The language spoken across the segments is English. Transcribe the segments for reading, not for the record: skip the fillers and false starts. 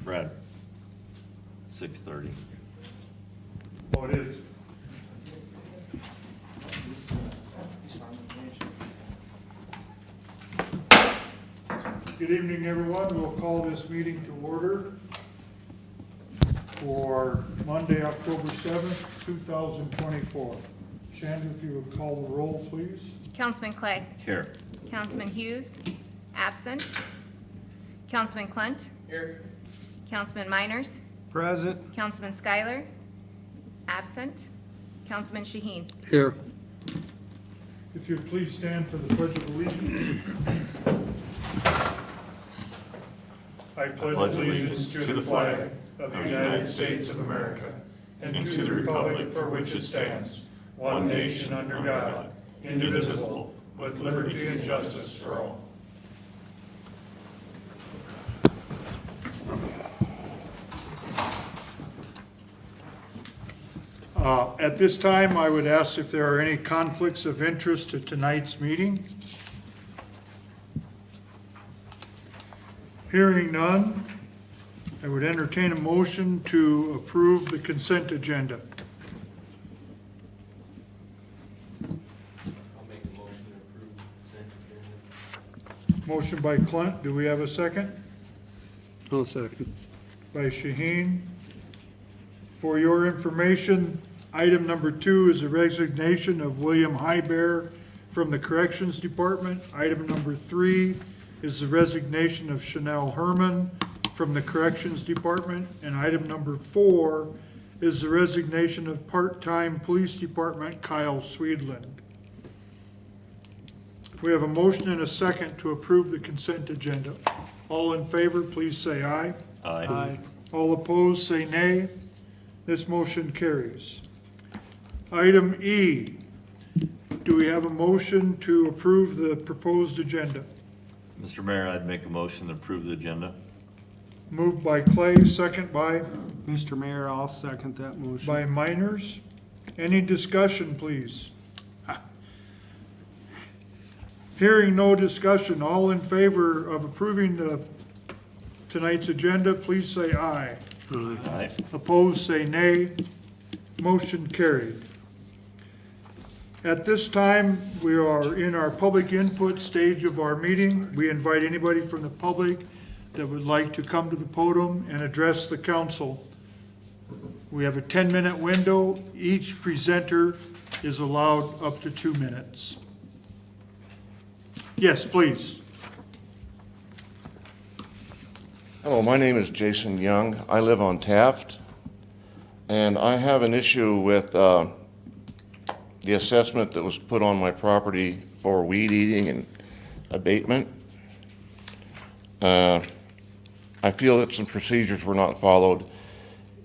Brad, 6:30. Oh, it is. Good evening, everyone. We'll call this meeting to order for Monday, October 7th, 2024. Shandra, if you would call the roll, please. Councilman Clay. Here. Councilman Hughes, absent. Councilman Clunt. Here. Councilman Miners. Present. Councilman Schuyler, absent. Councilman Shaheen. Here. If you'd please stand for the Pledge of Allegiance. I pledge allegiance to the flag of the United States of America and to the republic for which it stands, one nation under God, indivisible, with liberty and justice for all. At this time, I would ask if there are any conflicts of interest at tonight's meeting. Hearing none, I would entertain a motion to approve the consent agenda. I'll make a motion to approve the consent agenda. Motion by Clunt, do we have a second? I'll second. By Shaheen. For your information, item number 2 is the resignation of William Highbear from the Corrections Department. Item number 3 is the resignation of Chanel Herman from the Corrections Department. And item number 4 is the resignation of part-time Police Department Kyle Swedland. We have a motion and a second to approve the consent agenda. All in favor, please say aye. Aye. All opposed, say nay. This motion carries. Item E, do we have a motion to approve the proposed agenda? Mr. Mayor, I'd make a motion to approve the agenda. Moved by Clay, second by Mr. Mayor, I'll second that motion. Miners. Any discussion, please? Hearing no discussion, all in favor of approving tonight's agenda, please say aye. Aye. Opposed, say nay. Motion carried. At this time, we are in our public input stage of our meeting. We invite anybody from the public that would like to come to the podium and address the council. We have a 10-minute window. Each presenter is allowed up to 2 minutes. Yes, please. Hello, my name is Jason Young. I live on Taft, and I have an issue with the assessment that was put on my property for weed eating and abatement. I feel that some procedures were not followed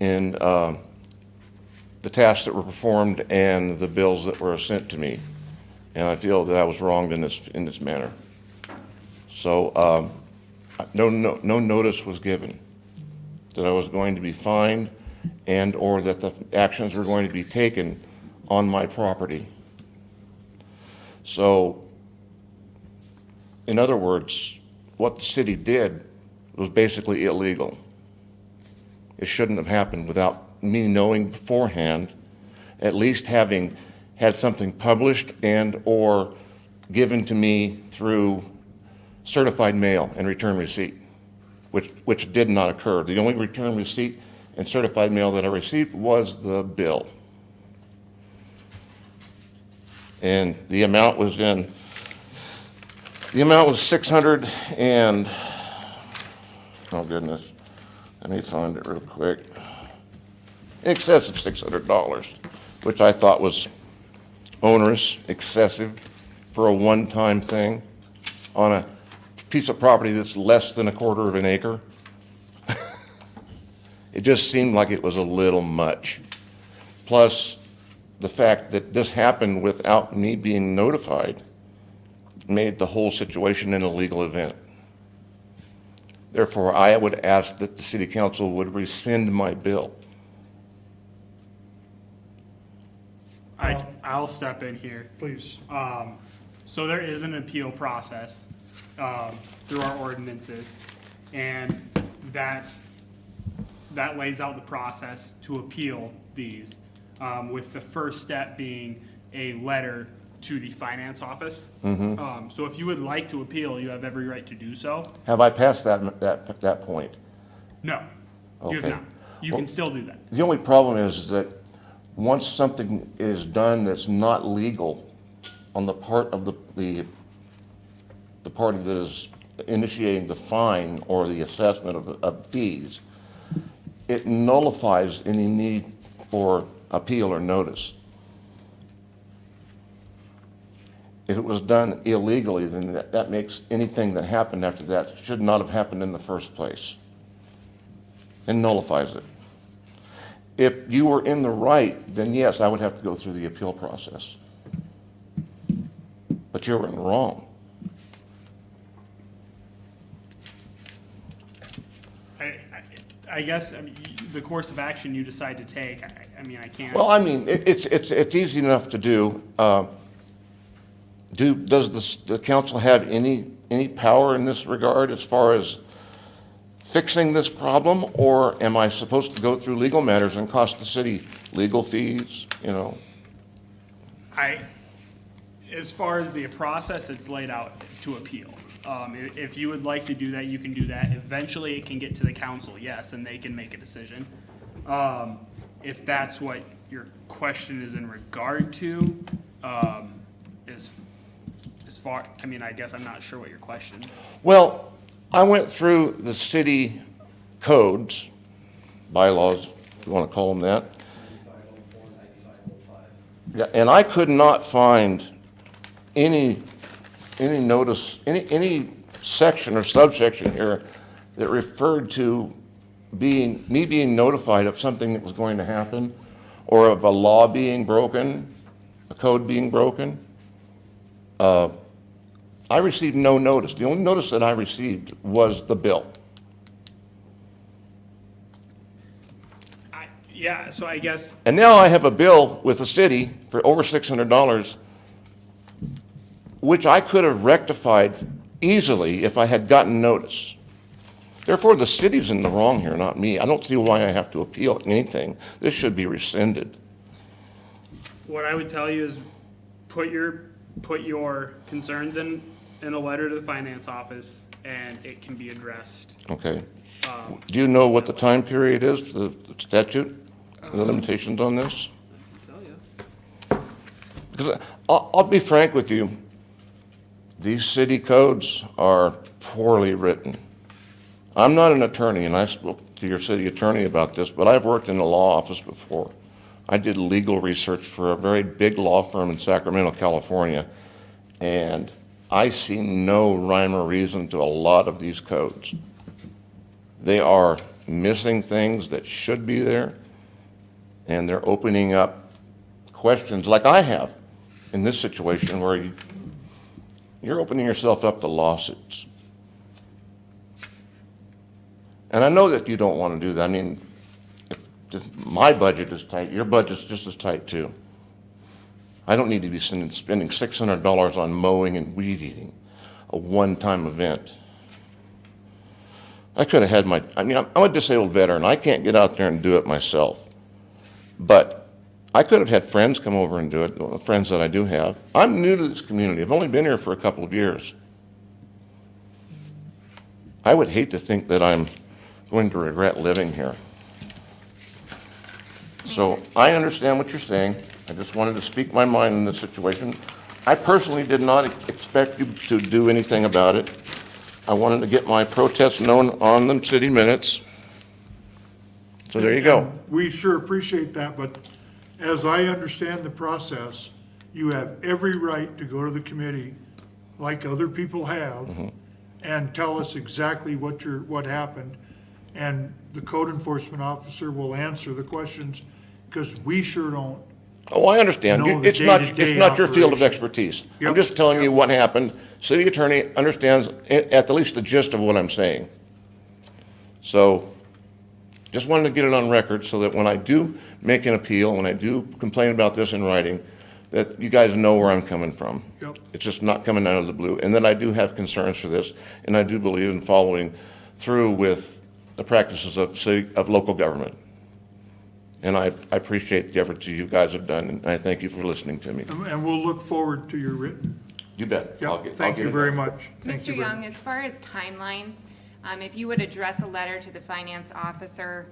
in the tasks that were performed and the bills that were sent to me, and I feel that I was wronged in this manner. So no notice was given that I was going to be fined and or that the actions were going to be taken on my property. So, in other words, what the city did was basically illegal. It shouldn't have happened without me knowing beforehand, at least having had something published and or given to me through certified mail and return receipt, which did not occur. The only return receipt and certified mail that I received was the bill. And the amount was 600 and, oh goodness, let me find it real quick. In excess of $600, which I thought was onerous, excessive for a one-time thing on a piece of property that's less than 1/4 of an acre. It just seemed like it was a little much. Plus, the fact that this happened without me being notified made the whole situation an illegal event. Therefore, I would ask that the city council would rescind my bill. I'll step in here. Please. So there is an appeal process through our ordinances, and that that lays out the process to appeal these, with the first step being a letter to the finance office. So if you would like to appeal, you have every right to do so. Have I passed that point? No, you have Okay. not. You can still do that. The only problem is that once something is done that's not legal on the part of the party that is initiating the fine or the assessment of fees, it nullifies any need for appeal or notice. If it was done illegally, then that makes anything that happened after that should not have happened in the first place. And nullifies it. If you were in the right, then yes, I would have to go through the appeal process. But you're in the wrong. I guess, I mean, the course of action you decide to take, I mean, I can't. Well, I mean, it's easy enough to do. Does the council have any power in this regard as far as fixing this problem, or am I supposed to go through legal matters and cost the city legal fees, you know? As far as the process, it's laid out to appeal. If you would like to do that, you can do that. Eventually, it can get to the council, yes, and they can make a decision. If that's what your question is in regard to, as far, I mean, I guess I'm not sure what your question. Well, I went through the city codes, bylaws, if you want to call them that. 9504, 9505. Yeah, and I could not find any notice, any section or subsection here that referred to me being notified of something that was going to happen, or of a law being broken, a code being broken. I received no notice. The only notice that I received was the bill. Yeah, so I guess, And now I have a bill with the city for over $600, which I could have rectified easily if I had gotten notice. Therefore, the city's in the wrong here, not me. I don't see why I have to appeal anything. This should be rescinded. what I would tell you is put your concerns in a letter to the finance office, and it can be addressed. Okay. Do you know what the time period is for the statute, the limitations on this? Because I'll be frank with you, these city codes are poorly written. I'm not an attorney, and I spoke to your city attorney about this, but I've worked in the law office before. I did legal research for a very big law firm in Sacramento, California, and I see no rhyme or reason to a lot of these codes. They are missing things that should be there, and they're opening up questions like I have in this situation where you're opening yourself up to lawsuits. And I know that you don't want to do that. I mean, if my budget is tight, your budget's just as tight too. I don't need to be spending $600 on mowing and weed eating, a one-time event. I could have had I'm a disabled veteran. I can't get out there and do it myself. But I could have had friends come over and do it, friends that I do have. I'm new to this community. I've only been here for a couple of years. I would hate to think that I'm going to regret living here. So I understand what you're saying. I just wanted to speak my mind in this situation. I personally did not expect you to do anything about it. I wanted to get my protest known on the city minutes. So there you go. We sure appreciate that, but as I understand the process, you have every right to go to the committee, like other people have, and tell us exactly what happened. And the code enforcement officer will answer the questions, because we sure don't. Oh, I understand. Know the It's not day-to-day your field of operation. expertise. I'm Yep. just telling you what happened. City attorney understands at the least the gist of what I'm saying. So just wanted to get it on record so that when I do make an appeal, when I do complain about this in writing, that you guys know where I'm coming from. Yep. It's just not coming out of the blue. And that I do have concerns for this, and I do believe in following through with the practices of local government. And I appreciate the efforts you guys have done, and I thank you for listening to me. And we'll look forward to your written. You bet. I'll Yeah, get- thank I'll get you it very done. much. Thank Mr. you very Young, as far as timelines, if you would address a letter to the finance officer,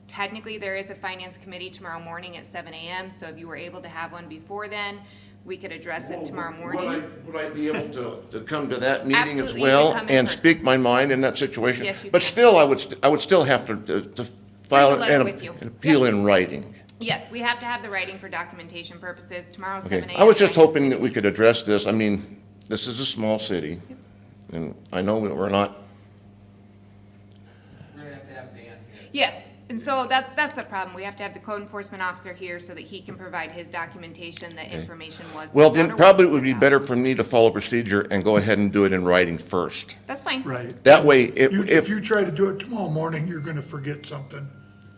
technically, there is a finance committee tomorrow morning at 7 a.m., so if you were able to have one before then, we could address it tomorrow morning. Would I be able to come to that meeting as Absolutely, you well can come in and person. speak my mind in that situation? Yes, you But can. still, I would still have to file Bring a letter an with you. appeal in writing. Yes, we have to have the writing for documentation purposes. Tomorrow, Okay, 7 a.m. I was just finance hoping that we committee could meets. address this. I mean, this is a small city, and I know that we're not, We're gonna have to have Dan here. Yes, and so that's the problem. We have to have the code enforcement officer here so that he can provide his documentation that information was. well, sent then out or probably it wasn't would be sent out. better for me to follow procedure and go ahead and do it in writing first. That's fine. Right. That way, If if, you try to do it tomorrow morning, you're gonna forget something.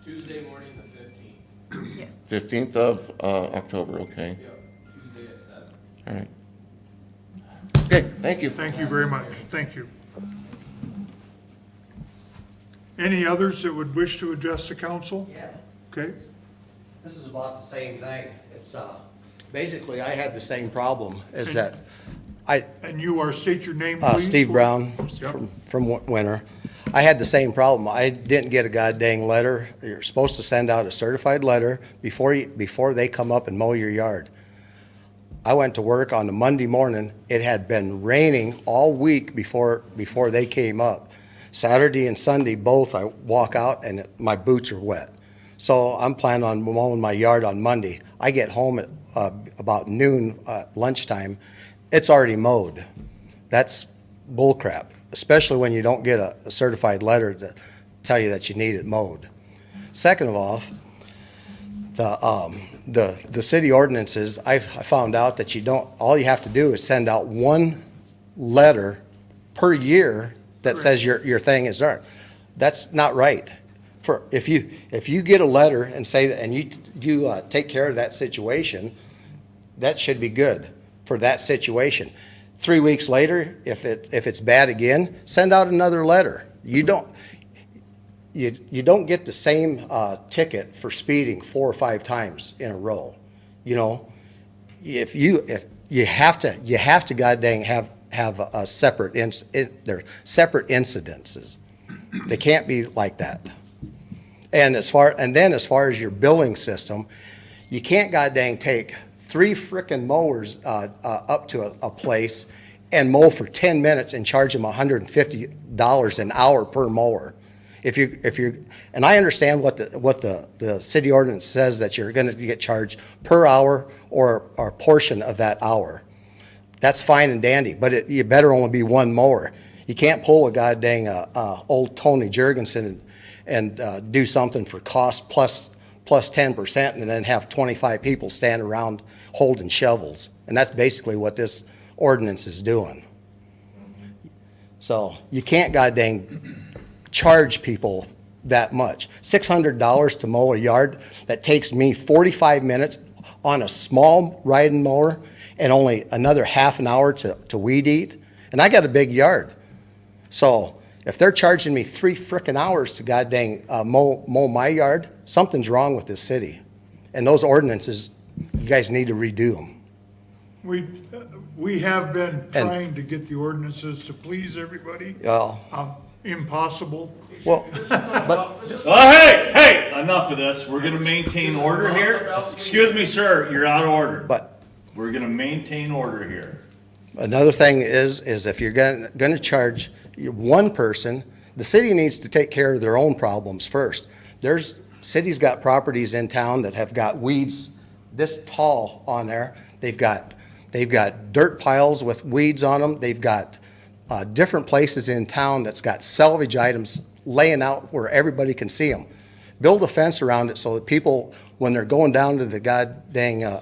Tuesday morning, the 15th. Yes. 15th of October, okay, Yep, Tuesday at 7. all right. Okay, thank you. Thank you very much. Thank you. Any others that would wish to address the council? Yeah, Okay, this is about the same thing. It's, basically, I had the same problem, is that and you are, state your name, please. Steve Brown Yep. from Winter. I had the same problem. I didn't get a goddamn letter. You're supposed to send out a certified letter before they come up and mow your yard. I went to work on a Monday morning. It had been raining all week before they came up. Saturday and Sunday both, I walk out and my boots are wet. So I'm planning on mowing my yard on Monday. I get home at about noon, lunchtime. It's already mowed. That's bullcrap, especially when you don't get a certified letter to tell you that you need it mowed. Second of all, the city ordinances, I found out that all you have to do is send out one letter per year that says your thing is there. That's not right. If you get a letter and say that, and you take care of that situation, that should be good for that situation. 3 weeks later, if it's bad again, send out another letter. You don't get the same ticket for speeding 4 or 5 times in a row. You know, if you have to goddamn have a separate they're separate incidences. They can't be like that. And then as far as your billing system, you can't goddamn take 3 frickin' mowers up to a place and mow for 10 minutes and charge them $150 an hour per mower. And I understand what the city ordinance says, that you're gonna get charged per hour or a portion of that hour. That's fine and dandy, but you better only be one mower. You can't pull a goddamn old Tony Jurgensen and do something for cost plus 10% and then have 25 people stand around holding shovels. And that's basically what this ordinance is doing. So you can't goddamn charge people that much. $600 to mow a yard that takes me 45 minutes on a small riding mower and only another half an hour to weed eat. And I got a big yard. So if they're charging me 3 frickin' hours to goddamn mow my yard, something's wrong with this city. And those ordinances, you guys need to redo them. We have been trying to get the ordinances to please everybody. Impossible. Well, but Hey, enough of this. We're gonna maintain order here. Excuse me, sir, you're out of order. but We're gonna maintain order here. another thing is if you're gonna charge one person, the city needs to take care of their own problems first. City's got properties in town that have got weeds this tall on there. They've got dirt piles with weeds on them. They've got different places in town that's got salvage items laying out where everybody can see them. Build a fence around it so that people, when they're going down to the goddamn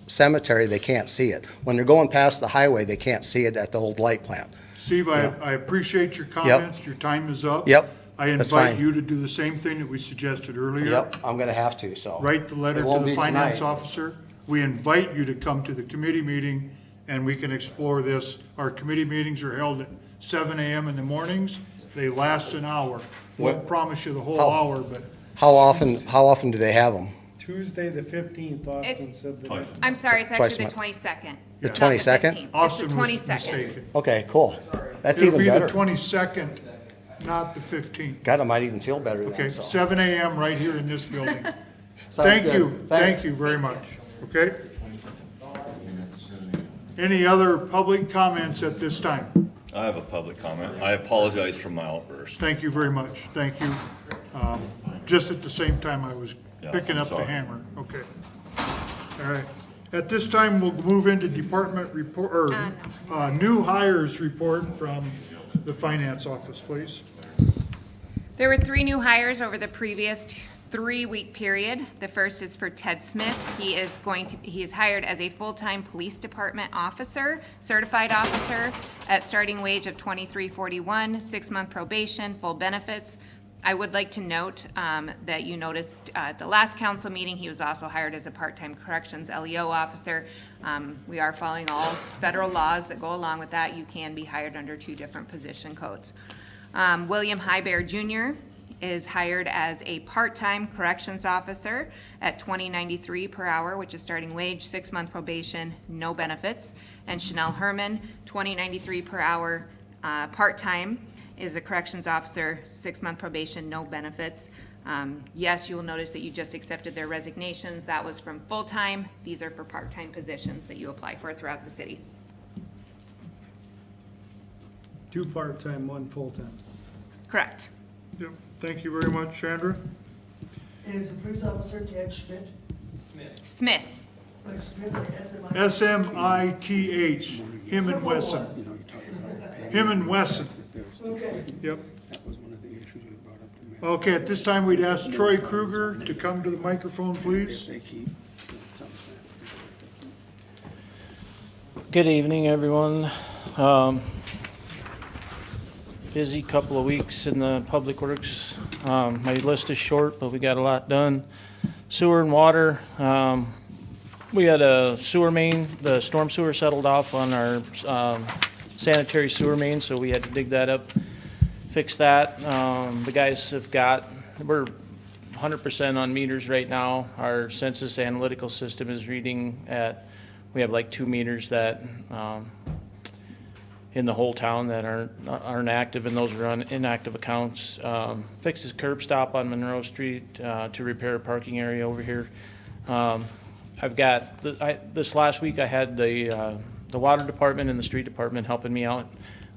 cemetery, they can't see it. When they're going past the highway, they can't see it at the old light plant. Steve, I appreciate your comments. Your time is up. Yep, I that's invite fine. you to do the same thing that we suggested earlier. Yep, I'm gonna have to, so. Write the letter It to won't the be finance tonight. officer. We invite you to come to the committee meeting and we can explore this. Our committee meetings are held at 7 a.m. in the mornings They last an hour. Won't What- promise you the whole How- hour, but How often do they have them? Tuesday, the 15th, Austin It's- said that. Twice. I'm sorry, it's Twice actually a the month. 22nd. The not the 22nd? 15th. It's Austin the was 22nd. mistaken. Okay, cool. That's It'll even be the better. 22nd, not the 15th. God, I might even feel better Okay, then, so. 7 AM right here in this building. Sounds Thank good. you, thank you very much, okay? Any other public comments at this time? I have a public comment. I apologize for my outburst. Thank you very much, thank you. Just at the same time I was Yeah, picking I'm up the sorry. hammer, okay. All right, at this time, we'll move into department report, or, new hires report from the finance office, please. There were 3 new hires over the previous 3-week period. The first is for Ted Smith. He is hired as a full-time police department officer, certified officer, at starting wage of $23.41, 6-month probation, full benefits. I would like to note that you noticed at the last council meeting, he was also hired as a part-time corrections LEO officer. We are following all federal laws that go along with that. You can be hired under 2 different position codes. William Highbear Jr. is hired as a part-time corrections officer at $20.93 per hour, which is starting wage, 6-month probation, no benefits. And Chanel Herman, $20.93 per hour, part-time, is a corrections officer, 6-month probation, no benefits. Yes, you will notice that you just accepted their resignations. That was from full-time. These are for part-time positions that you apply for throughout the city. 2 part-time, 1 full-time. Correct. Yep, thank you very much, Chandra. And is the police officer Ted Schmidt? Smith. Like Smith, like SMI? SMITH, him and Wesson. Him and Wesson, Okay. yep. That was one of the issues we brought up to me. Okay, at this time, we'd ask Troy Kruger to come to the microphone, please. They keep. Good evening, everyone. Busy couple of weeks in the Public Works. My list is short, but we got a lot done. Sewer and water. We had a sewer main, the storm sewer settled off on our sanitary sewer main, so we had to dig that up, fix that. The guys we're 100% on meters right now. Our census analytical system is reading we have like 2 meters that, in the whole town that aren't active, and those are on inactive accounts. Fixed his curb stop on Monroe Street to repair a parking area over here. I've got, this last week I had the water department and the street department helping me out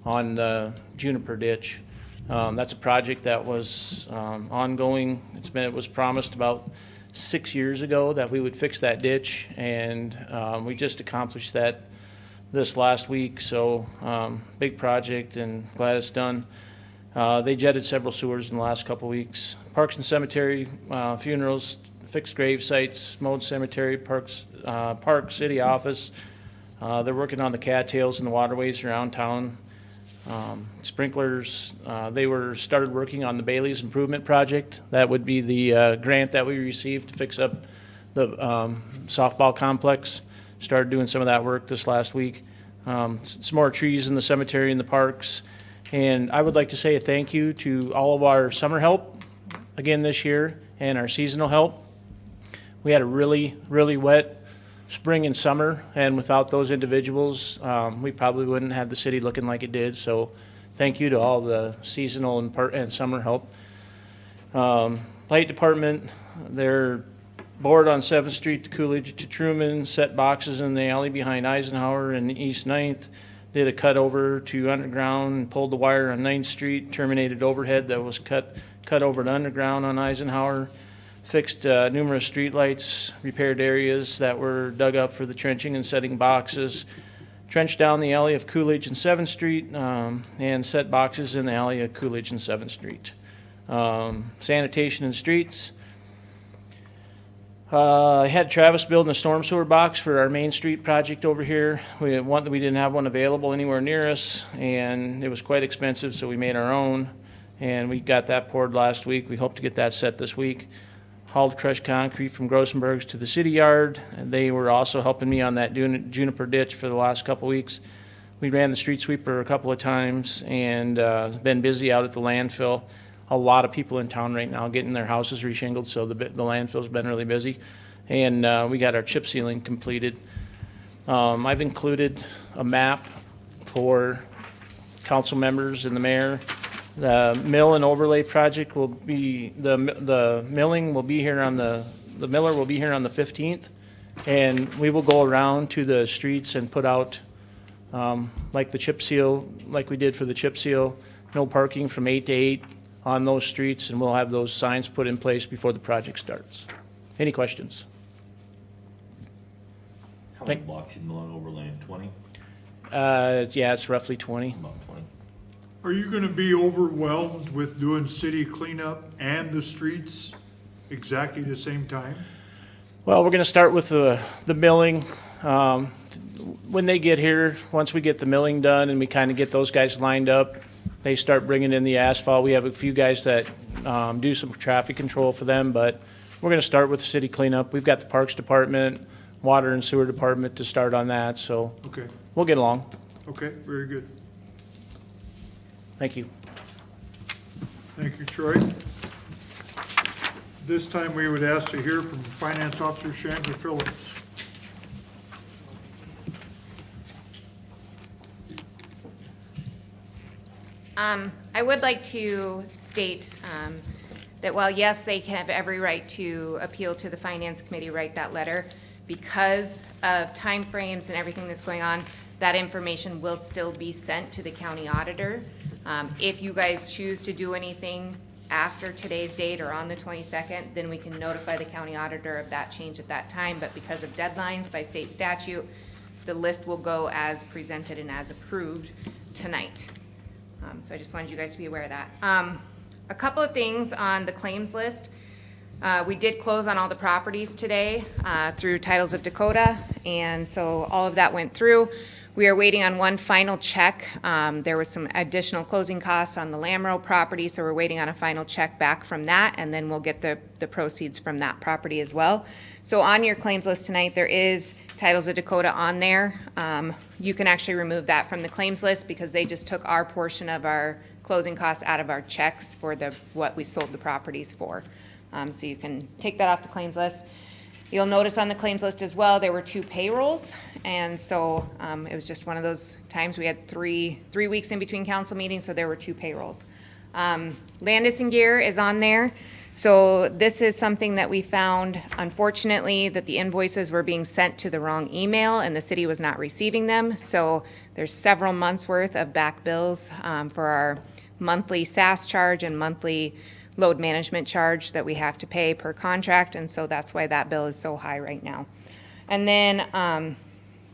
on the Juniper ditch. That's a project that was ongoing. It was promised about 6 years ago that we would fix that ditch, and we just accomplished that this last week. So big project, and glad it's done. They jetted several sewers in the last couple weeks. Parks and cemetery, funerals, fixed grave sites, mowed cemetery, park city office. They're working on the cattails and the waterways around town. Sprinklers, they started working on the Bailey's Improvement Project. That would be the grant that we received to fix up the softball complex. Started doing some of that work this last week. Some more trees in the cemetery and the parks. And I would like to say a thank you to all of our summer help again this year, and our seasonal help. We had a really, really wet spring and summer, and without those individuals, we probably wouldn't have the city looking like it did. So thank you to all the seasonal and summer help. Light department, they're bored on 7th Street to Coolidge to Truman, set boxes in the alley behind Eisenhower and East 9th, did a cut over to underground, pulled the wire on 9th Street, terminated overhead that was cut over to underground on Eisenhower, fixed numerous streetlights, repaired areas that were dug up for the trenching and setting boxes, trenched down the alley of Coolidge and 7th Street, and set boxes in the alley of Coolidge and 7th Street. Sanitation and streets. I had Travis building a storm sewer box for our Main Street project over here. We didn't have one available anywhere near us, and it was quite expensive, so we made our own, and we got that poured last week. We hope to get that set this week. Hauled crushed concrete from Grossenberg's to the city yard, and they were also helping me on that Juniper ditch for the last couple weeks. We ran the street sweeper a couple of times and been busy out at the landfill. A lot of people in town right now getting their houses reshingled, so the landfill's been really busy. And we got our chip sealing completed. I've included a map for council members and the mayor. The mill and overlay project will be, the milling will be here on the miller will be here on the 15th. And we will go around to the streets and put out, like the chip seal, like we did for the chip seal, no parking from 8 to 8 on those streets, and we'll have those signs put in place before the project starts. Any questions? How many blocks you mill and overland? 20? Yeah, it's roughly 20. About 20. Are you gonna be overwhelmed with doing city cleanup and the streets exactly the same time? Well, we're gonna start with the milling. When they get here, once we get the milling done and we kind of get those guys lined up, they start bringing in the asphalt. We have a few guys that do some traffic control for them, but we're gonna start with the city cleanup. We've got the Parks Department, Water and Sewer Department to start on that, so Okay, we'll get along. okay, very good. Thank you. Thank you, Troy. This time we would ask to hear from Finance Officer Chandra Phillips. I would like to state that while, yes, they can have every right to appeal to the Finance Committee, write that letter, because of timeframes and everything that's going on, that information will still be sent to the county auditor. If you guys choose to do anything after today's date or on the 22nd, then we can notify the county auditor of that change at that time. But because of deadlines by state statute, the list will go as presented and as approved tonight. So I just wanted you guys to be aware of that. A couple of things on the claims list. We did close on all the properties today through Titles of Dakota, and so all of that went through. We are waiting on one final check. There was some additional closing costs on the Lamro property, so we're waiting on a final check back from that, and then we'll get the proceeds from that property as well. So on your claims list tonight, there is Titles of Dakota on there. You can actually remove that from the claims list because they just took our portion of our closing costs out of our checks for what we sold the properties for. So you can take that off the claims list. You'll notice on the claims list as well, there were 2 payrolls. And so it was just one of those times we had three weeks in between council meetings, so there were 2 payrolls. Landis and Gear is on there. So this is something that we found, unfortunately, that the invoices were being sent to the wrong email and the city was not receiving them. So there's several months worth of back bills for our monthly SAS charge and monthly load management charge that we have to pay per contract. And so that's why that bill is so high right now. And then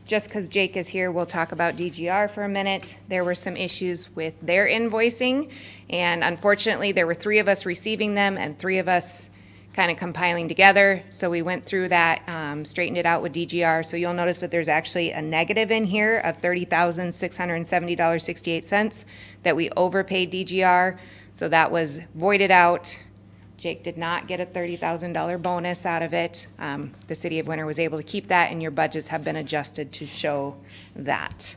just because Jake is here, we'll talk about DGR for a minute. There were some issues with their invoicing, and unfortunately, there were 3 of us receiving them and 3 of us kind of compiling together. So we went through that, straightened it out with DGR. So you'll notice that there's actually a negative in here of $30,670.68 that we overpaid DGR. So that was voided out. Jake did not get a $30,000 bonus out of it. The city of Winter was able to keep that, and your budgets have been adjusted to show that.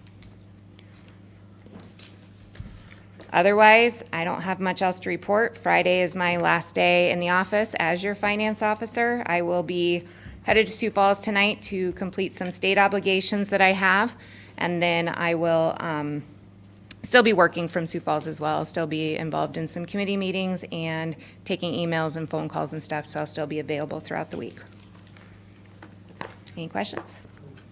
Otherwise, I don't have much else to report. Friday is my last day in the office as your finance officer. I will be headed to Sioux Falls tonight to complete some state obligations that I have, and then I will still be working from Sioux Falls as well. I'll still be involved in some committee meetings and taking emails and phone calls and stuff, so I'll still be available throughout the week. Any questions?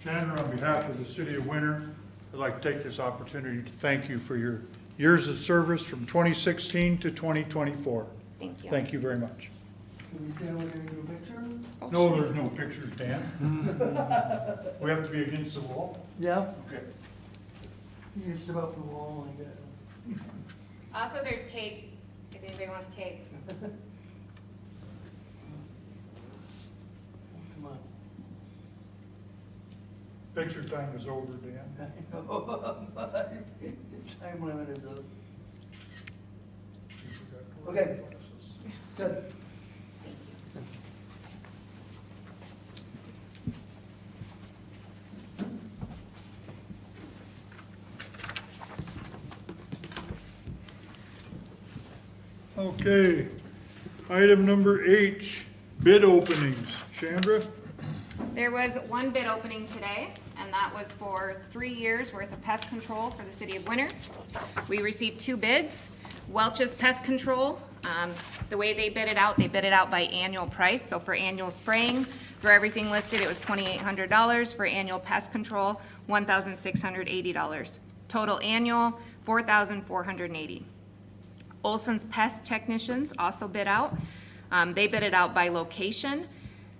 Chandra, on behalf of the city of Winter, I'd like to take this opportunity to thank you for your years of service from 2016 to 2024. Thank you. Thank you very much. Can we stand over there and do a picture? No, there's no pictures, Dan. We have to be against the wall? Yeah. Okay. You can step up to the wall like that. Also, there's cake, if anybody wants cake. Come on. Picture time is over, Dan. Time limit is up. Okay. Good. Okay. Item number H, bid openings. Chandra? There was one bid opening today, and that was for 3 years' worth of pest control for the city of Winter. We received 2 bids. Welch's Pest Control, the way they bid it out by annual price. So for annual spraying, for everything listed, it was $2,800. For annual pest control, $1,680. Total annual, $4,480. Olson's Pest Technicians also bid out. They bid it out by location.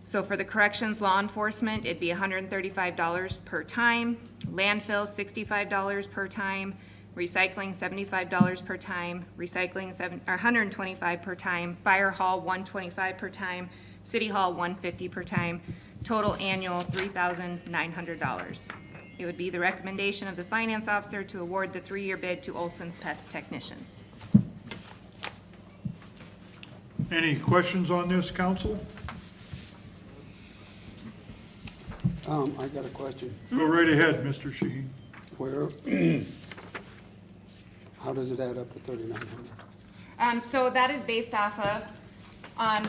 So for the corrections law enforcement, it'd be $135 per time, landfill $65 per time, recycling $75 per time, recycling $125 per time, fire hall $125 per time, city hall $150 per time, total annual $3,900. It would be the recommendation of the finance officer to award the 3-year bid to Olson's Pest Technicians. Any questions on this, council? I got a question. Go right ahead, Mr. Shaheen. Where, how does it add up to 3,900? So that is based off of,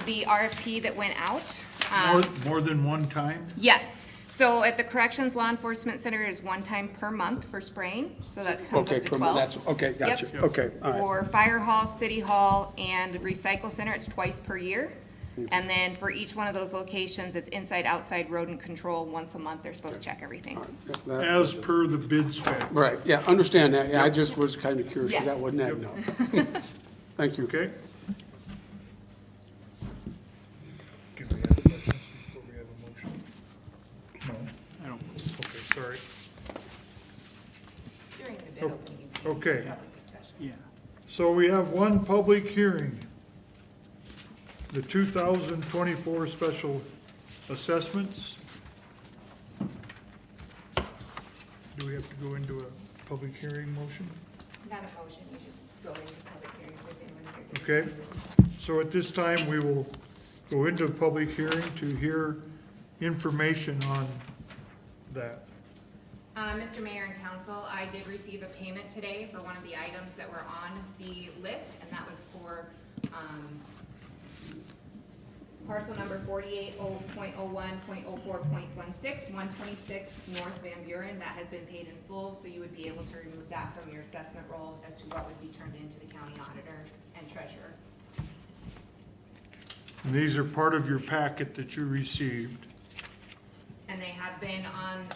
the RFP that went out. More than one time? Yes, so at the Corrections Law Enforcement Center is 1 time per month for spraying, so that comes Okay, up to 12. that's, okay, gotcha. Yep. Okay, all right. For Fire Hall, City Hall, and Recycle Center, it's twice per year. And then for each one of those locations, it's inside, outside rodent control, once a month, they're supposed to check everything. That- As per the bid spec, Right, yeah, understand that. Yeah, I just was kind of curious, 'cause Yes. that wasn't adding up. Thank you. okay? Do we have questions before we have a motion? No? I don't, Okay, sorry. During the bid opening. you can Okay, have a discussion. yeah. so we have one public hearing. The 2024 special assessments. Do we have to go into a public hearing motion? Not a motion, you just go into public hearings with anyone here. to Okay, discuss. so at this time, we will go into a public hearing to hear information on that. Mr. Mayor and Council, I did receive a payment today for one of the items that were on the list, and that was for, parcel number 48.01.04.16, 126 North Van Buren. That has been paid in full, so you would be able to remove that from your assessment roll as to what would be turned into the county auditor and treasurer. And these are part of your packet that you received. And they have been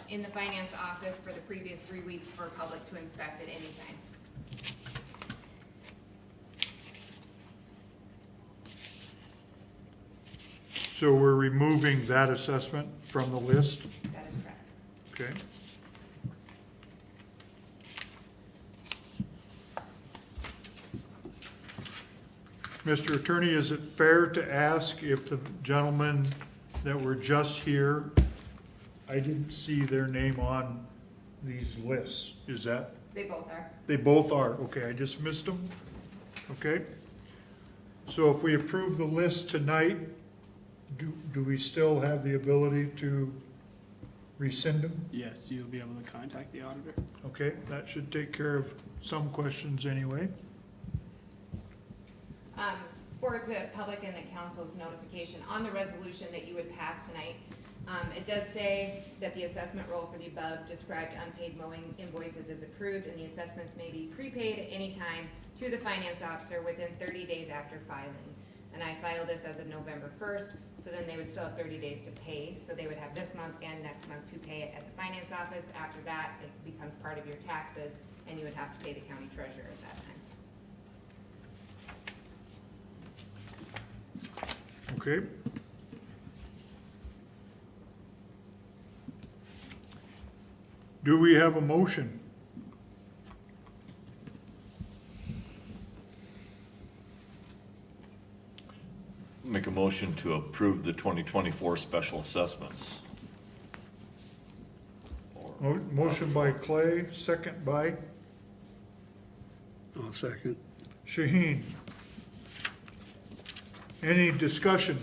in the finance office for the previous 3 weeks for public to inspect at any time. So we're removing that assessment from the list, That is correct. okay? Mr. Attorney, is it fair to ask if the gentlemen that were just here, I didn't see their name on these lists, is that? They both are. They both are, okay, I just missed them, okay? So if we approve the list tonight, do we still have the ability to rescind them? Yes, you'll be able to contact the auditor. Okay, that should take care of some questions anyway. For the public and the council's notification, on the resolution that you would pass tonight, it does say that the assessment roll for the above described unpaid mowing invoices is approved, and the assessments may be prepaid at any time to the finance officer within 30 days after filing. And I filed this as of November 1st, so then they would still have 30 days to pay. So they would have this month and next month to pay it at the finance office. After that, it becomes part of your taxes, and you would have to pay the county treasurer at that time. Okay. Do we have a motion? Make a motion to approve the 2024 special assessments. Motion by Clay, second by I'll second. Shaheen. Any discussion?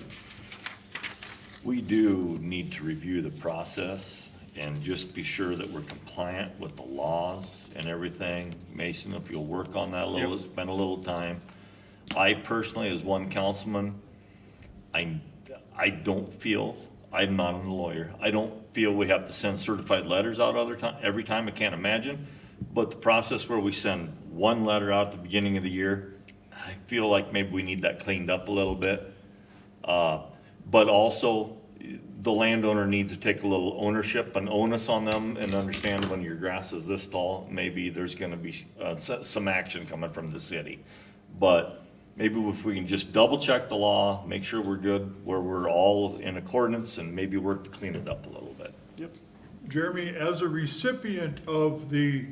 We do need to review the process and just be sure that we're compliant with the laws and everything. Mason, if you'll work on that a little, spend a little time. I personally, as one councilman, I don't feel, I'm not a lawyer, I don't feel we have to send certified letters out every time, I can't imagine. But the process where we send one letter out at the beginning of the year, I feel like maybe we need that cleaned up a little bit. But also, the landowner needs to take a little ownership and onus on them and understand when your grass is this tall, maybe there's gonna be some action coming from the city. But maybe if we can just double check the law, make sure we're good, where we're all in accordance, and maybe work to clean it up a little bit. Yep. Jeremy, as a recipient of the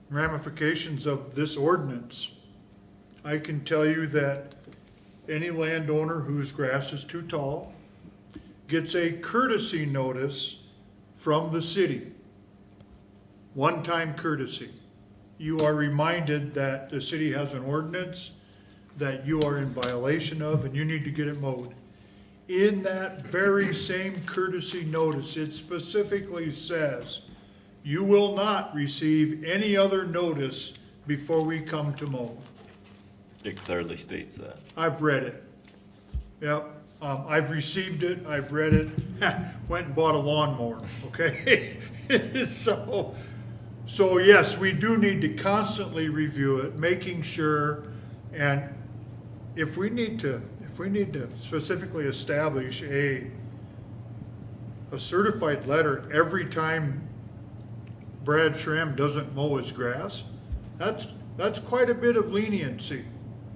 ramifications of this ordinance, I can tell you that any landowner whose grass is too tall gets a courtesy notice from the city. One-time courtesy. You are reminded that the city has an ordinance that you are in violation of and you need to get it mowed. In that very same courtesy notice, it specifically says, you will not receive any other notice before we come to mow. It clearly states that. I've read it. Yep, I've received it, I've read it, went and bought a lawnmower, okay? So yes, we do need to constantly review it, making sure, and if we need to specifically establish a certified letter every time Brad Schramm doesn't mow his grass, that's quite a bit of leniency.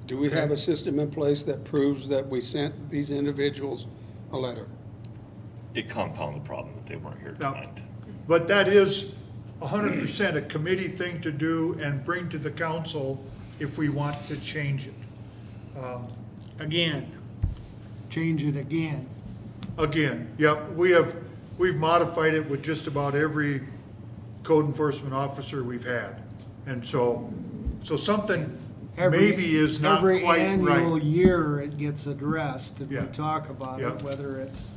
Do we have a system in place that proves that we sent these individuals a letter? It compounded the problem that they weren't here Now, tonight. but that is 100% a committee thing to do and bring to the council if we want to change it. Again, change it again. Again, yep, we've modified it with just about every code enforcement officer we've had. And so something maybe is not quite Every annual right. year it gets addressed and we Yeah. talk about Yeah. it, whether it's,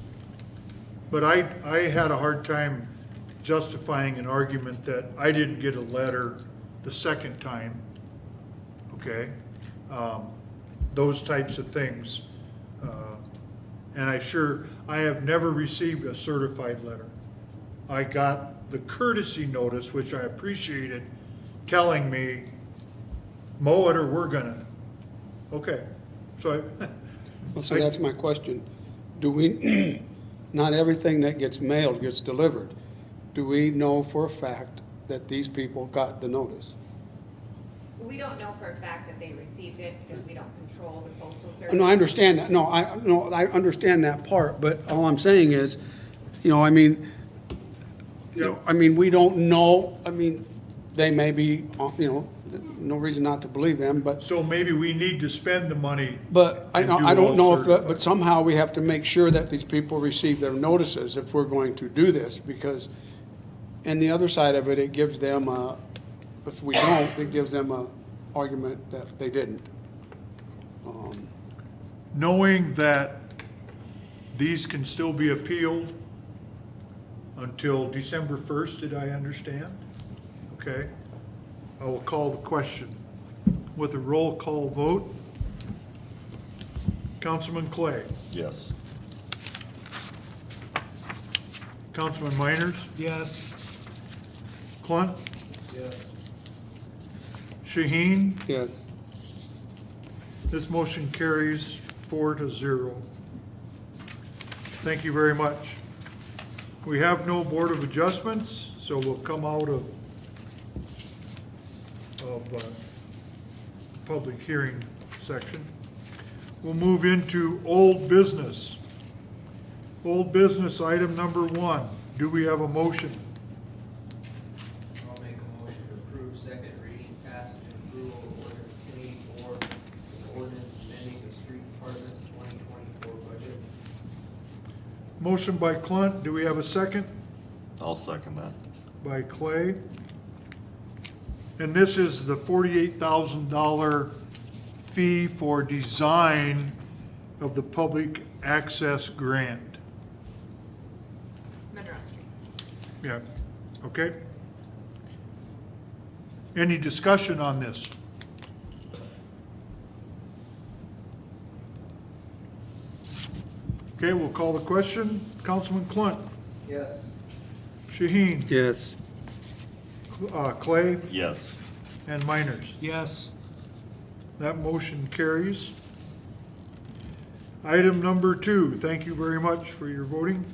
But I had a hard time justifying an argument that I didn't get a letter the second time, okay? Those types of things. And I have never received a certified letter. I got the courtesy notice, which I appreciated, telling me, mow it or we're gonna. Okay, so Well, see, that's my question. Do we, not everything that gets mailed gets delivered. Do we know for a fact that these people got the notice? We don't know for a fact that they received it because we don't control the postal service. No, I understand that. No, I understand that part, but all I'm saying is, we don't know, they may be, no reason not to believe them, but so maybe we need to spend the money. But I and do don't all know if, certified. but somehow we have to make sure that these people receive their notices if we're going to do this, because, and the other side of it, it gives them a, if we don't, it gives them a argument that they didn't. Knowing that these can still be appealed until December 1st, did I understand? Okay. I will call the question with a roll call vote. Councilman Clay, Yes. Councilman Miners, yes, Clunt? Shaheen? Yes. This motion carries 4-0. Thank you very much. We have no Board of Adjustments, so we'll come out of public hearing section. We'll move into old business. Old business item number 1. Do we have a motion? I'll make a motion to approve second reading, passage, and approval of ordinance 1084, an ordinance amending the street department's 2024 budget. Motion by Clunt. Do we have a second? I'll second that. By Clay. And this is the $48,000 fee for design of the public access grant. Monroe Street. Yeah, okay. Any discussion on this? Okay, we'll call the question. Councilman Clunt, Yes. Shaheen, Yes. Clay, Yes. and Miners. Yes. That motion carries. Item number 2, thank you very much for your voting.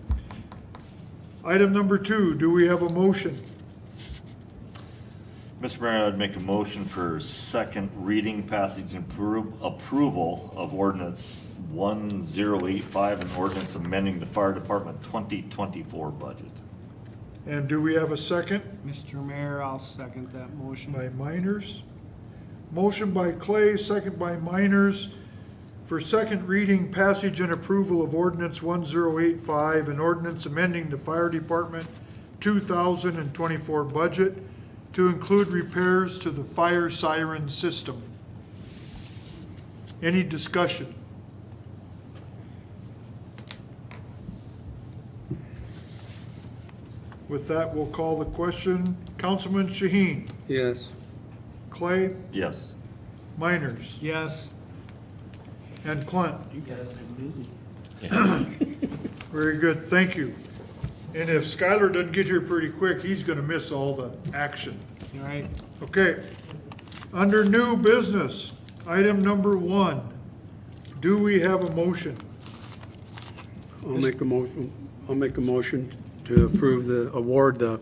Item number 2, do we have a motion? Mr. Mayor, I'd make a motion for second reading, passage, and approval of ordinance 1085, an ordinance amending the fire department 2024 budget. And do we have a second? Mr. Mayor, I'll second that motion. By Miners. Motion by Clay, second by Miners, for second reading, passage, and approval of ordinance 1085, an ordinance amending the fire department 2024 budget to include repairs to the fire siren system. Any discussion? With that, we'll call the question. Councilman Shaheen, Yes. Clay, Yes. Miners, Yes. and Clunt. You guys are busy. Very good, thank you. And if Skylar doesn't get here pretty quick, he's gonna miss all the action. All right. Okay, under new business, item number 1, do we have a motion? I'll make a motion to approve award the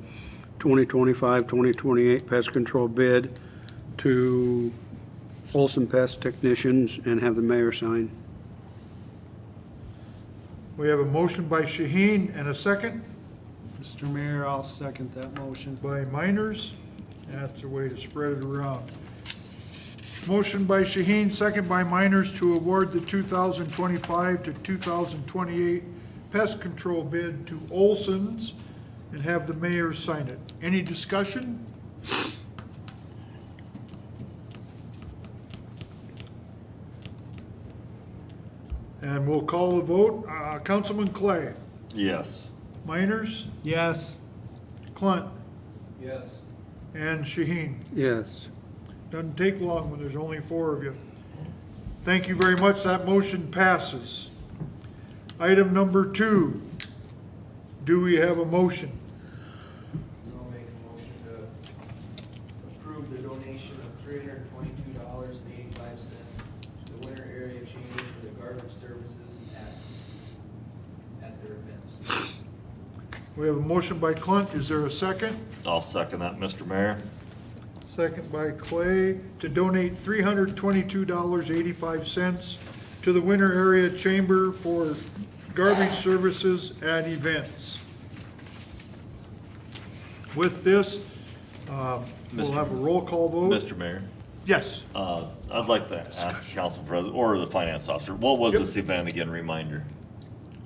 2025-2028 pest control bid to Olson Pest Technicians and have the mayor sign. We have a motion by Shaheen and a second Mr. Mayor, I'll second that motion. by Miners. That's a way to spread it around. Motion by Shaheen, second by Miners to award the 2025 to 2028 pest control bid to Olson's and have the mayor sign it. Any discussion? And we'll call the vote. Councilman Clay, Yes. Miners, Yes. Clunt, Yes. and Shaheen. Yes. Doesn't take long when there's only 4 of you. Thank you very much. That motion passes. Item number 2, do we have a motion? I'll make a motion to approve the donation of $322.85 to the Winter Area Chamber for the garbage services at their events. We have a motion by Clunt. Is there a second? I'll second that, Mr. Mayor. Second by Clay to donate $322.85 to the Winter Area Chamber for garbage services at events. With this, we'll have a roll call vote. Mr. Mayor, Yes. I'd like to ask the council president or the finance officer, what was this event again, reminder?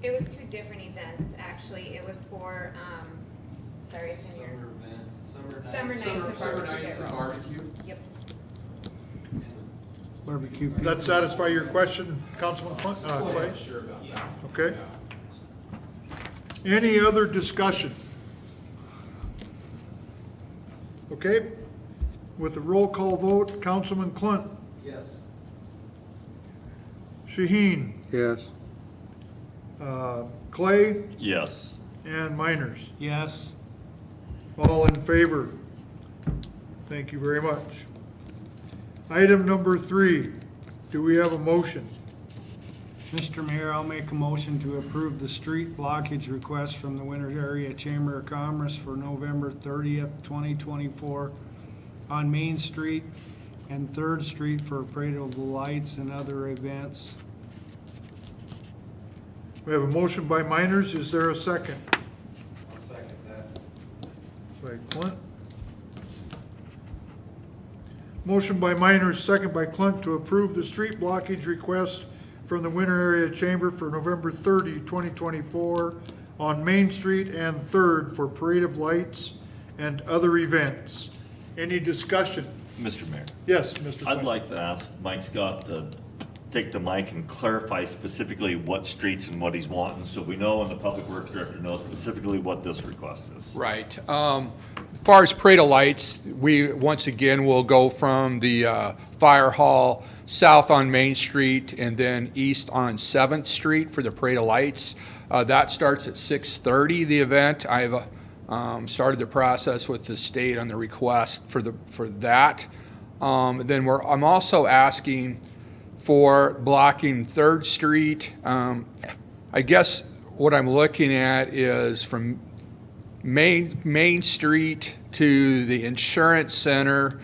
It was 2 different events, actually. It was for, sorry, it's in your, Summer event, summer nights. Summer Nights of Barbecue. Yep. Barbecue. That satisfy your question, Councilman Clay? Sure about that. Okay. Any other discussion? Okay, with the roll call vote, Councilman Clunt, Yes. Shaheen, Yes. Clay, Yes. and Miners. Yes. All in favor? Thank you very much. Item number 3, do we have a motion? Mr. Mayor, I'll make a motion to approve the street blockage request from the Winter Area Chamber of Commerce for November 30th, 2024 on Main Street and Third Street for Parade of Lights and other events. We have a motion by Miners, is there a second? I'll second that. By Clunt. Motion by Miners, second by Clunt to approve the street blockage request from the Winter Area Chamber for November 30, 2024 on Main Street and Third for Parade of Lights and other events. Any discussion? Mr. Mayor, Yes, Mr. I'd Clunt. like to ask Mike Scott, take the mic and clarify specifically what streets and what he's wanting, so we know and the Public Works Director knows specifically what this request is. Right. As far as Parade of Lights, we, once again, will go from the Fire Hall south on Main Street and then east on 7th Street for the Parade of Lights. That starts at 6:30, the event. I've started the process with the state on the request for that. Then I'm also asking for blocking 3rd Street. I guess what I'm looking at is from Main Street to the Insurance Center,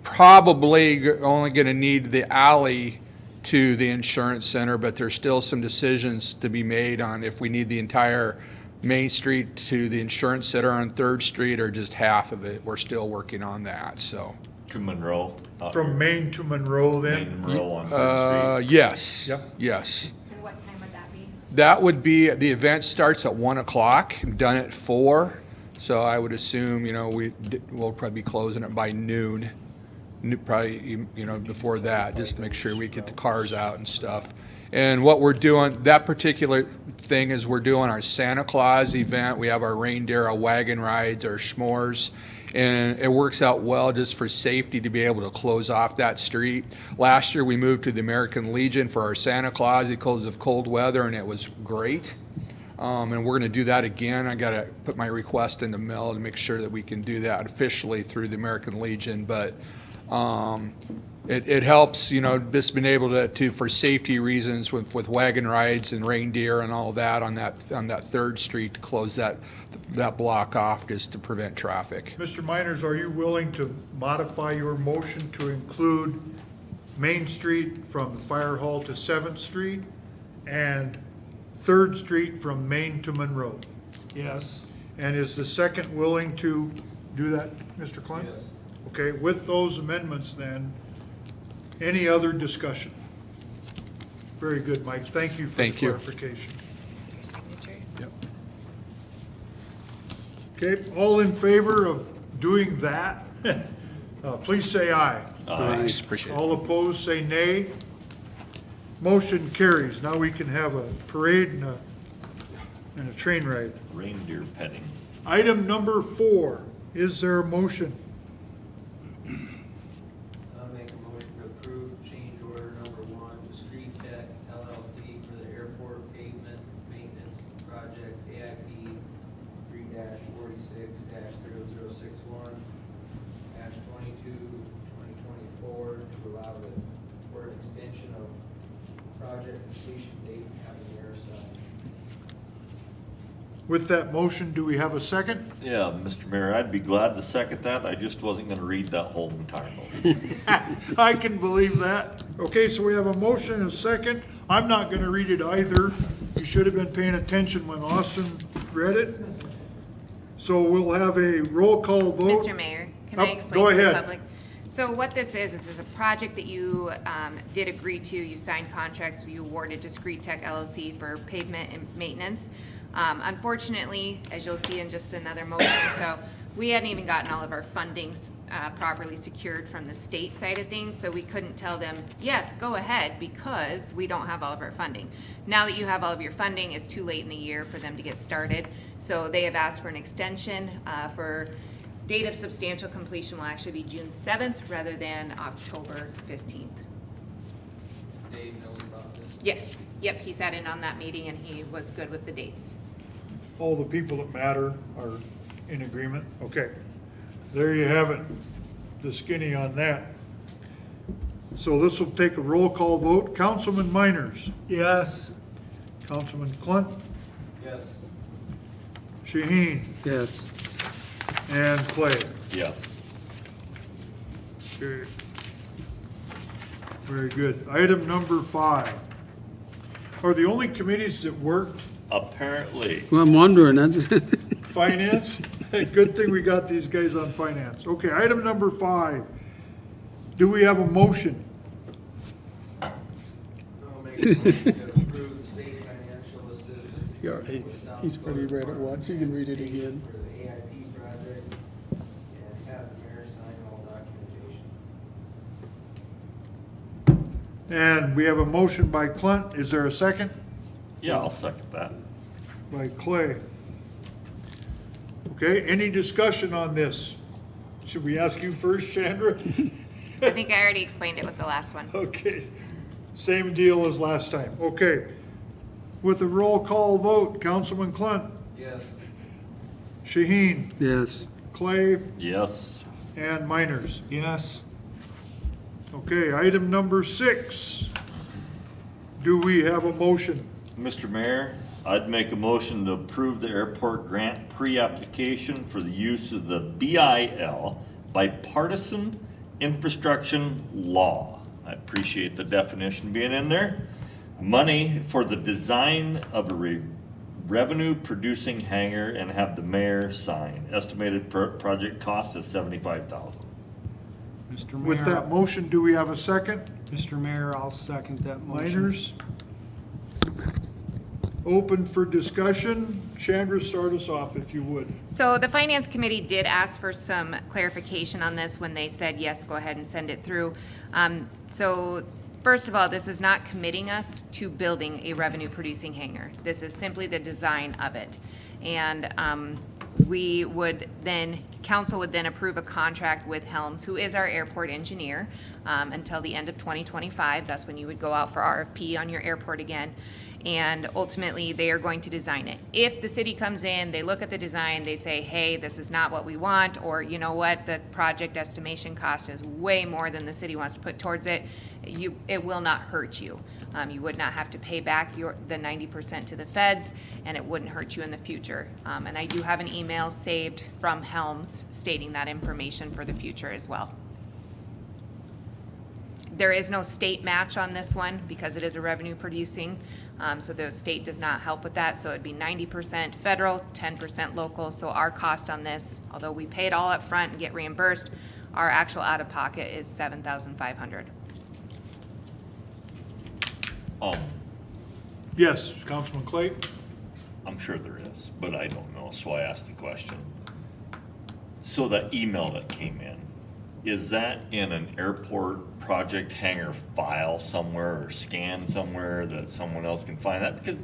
probably only going to need the alley to the Insurance Center, but there's still some decisions to be made on if we need the entire Main Street to the Insurance Center on 3rd Street or just half of it. We're still working on that, so. To Monroe. From Maine to Monroe then? Main Monroe on 3rd Street. Yes. Yep. Yes. And what time would that be? That would be, the event starts at 1 o'clock, done at 4. So I would assume, we'll probably be closing it by noon. Probably, before that, just to make sure we get the cars out and stuff. And what we're doing, that particular thing is we're doing our Santa Claus event. We have our reindeer, our wagon rides, our s'mores. And it works out well just for safety to be able to close off that street. Last year, we moved to the American Legion for our Santa Claus because of cold weather, and it was great. And we're going to do that again. I got to put my request in the mail to make sure that we can do that officially through the American Legion. But it helps, just being able to for safety reasons with wagon rides and reindeer and all that on that 3rd Street to close that block off just to prevent traffic. Mr. Miners, are you willing to modify your motion to include Main Street from the Fire Hall to 7th Street and 3rd Street from Main to Monroe? Yes. And is the second willing to do that, Mr. Clunt? Yes. Okay, with those amendments then, any other discussion? Very good, Mike. Thank you for the Thank you. clarification. Your signature? Yep. Okay, all in favor of doing that, please say aye. Appreciate it. All opposed, say nay. Motion carries. Now we can have a parade and a train ride. Reindeer petting. Item number 4, is there a motion? I'll make a motion to approve change order number 1 to Street Tech LLC for the airport pavement maintenance project AIP 3-46-0061 -22/2024 to allow for an extension of project completion date and have the mayor sign. With that motion, do we have a second? Yeah, Mr. Mayor, I'd be glad to second that. I just wasn't gonna read that whole entire motion. I can believe that. Okay, so we have a motion and a second. I'm not gonna read it either. You should have been paying attention when Austin read it. So we'll have a roll call vote. Mr. Mayor, can Oh, I go explain to the ahead. public? So what this is a project that you did agree to, you signed contracts, you awarded Discrete Tech LLC for pavement and maintenance. Unfortunately, as you'll see in just another motion or so, we hadn't even gotten all of our fundings properly secured from the state side of things, so we couldn't tell them, yes, go ahead, because we don't have all of our funding. Now that you have all of your funding, it's too late in the year for them to get started, so they have asked for an extension for date of substantial completion will actually be June 7th rather than October 15th. Dave knows about this. Yes, yep, he sat in on that meeting and he was good with the dates. All the people that matter are in agreement? Okay. There you have it, the skinny on that. So this will take a roll call vote. Councilman Miners? Yes. Councilman Clunt? Yes. Shaheen? Yes. And Clay? Yes. Okay. Very good. Item number 5. Are the only committees that worked Apparently. Well, I'm wondering, that's, finance? Good thing we got these guys on finance. Okay, item number 5. Do we have a motion? I'll make a motion to approve the state financial assistance. He already- he's already read it once. He can read it again. For the AIP project and have the mayor sign all documentation. And we have a motion by Clint. Is there a second? Yeah, I'll second that. By Clay. Okay, any discussion on this? Should we ask you first, Chandra? I think I already explained it with the last one. Okay, same deal as last time. Okay. With a roll call vote, Councilman Clint, Yes. Shaheen, Yes. Clay, Yes. and Miners. Yes. Okay, item number 6. Do we have a motion? Mr. Mayor, I'd make a motion to approve the airport grant pre-application for the use of the BIL, bipartisan infrastructure law. I appreciate the definition being in there. Money for the design of a revenue-producing hangar and have the mayor sign. Estimated project cost is $75,000. Mr. With that motion, do we have a second? Mr. Mayor, I'll second that Miners? Open for discussion. Chandra, start us off if you would. So the finance committee did ask for some clarification on this when they said, yes, go ahead and send it through. So first of all, this is not committing us to building a revenue-producing hangar. This is simply the design of it. And we would then, council would then approve a contract with Helms, who is our airport engineer, until the end of 2025. That's when you would go out for RFP on your airport again. And ultimately, they are going to design it. If the city comes in, they look at the design, they say, hey, this is not what we want, or you know what, the project estimation cost is way more than the city wants to put towards it, it will not hurt you. You would not have to pay back the 90% to the feds, and it wouldn't hurt you in the future. And I do have an email saved from Helms stating that information for the future as well. There is no state match on this one because it is a revenue producing. So the state does not help with that. So it'd be 90% federal, 10% local. So our cost on this, although we pay it all up front and get reimbursed, our actual out of pocket is $7,500. Yes, Councilman Clay? I'm sure there is, but I don't know, so I asked the question. So that email that came in, is that in an airport project hangar file somewhere or scanned somewhere that someone else can find that? Because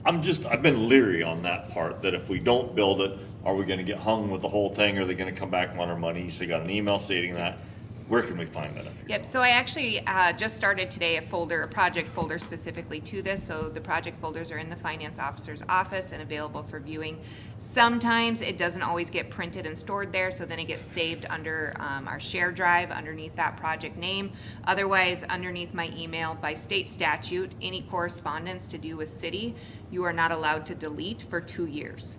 I've been leery on that part, that if we don't build it, are we gonna get hung with the whole thing? Are they gonna come back and want our money? So you got an email stating that. Where can we find that? Yep, so I actually just started today a project folder specifically to this. So the project folders are in the finance officer's office and available for viewing. Sometimes it doesn't always get printed and stored there, so then it gets saved under our share drive underneath that project name. Otherwise, underneath my email, by state statute, any correspondence to do with city, you are not allowed to delete for 2 years.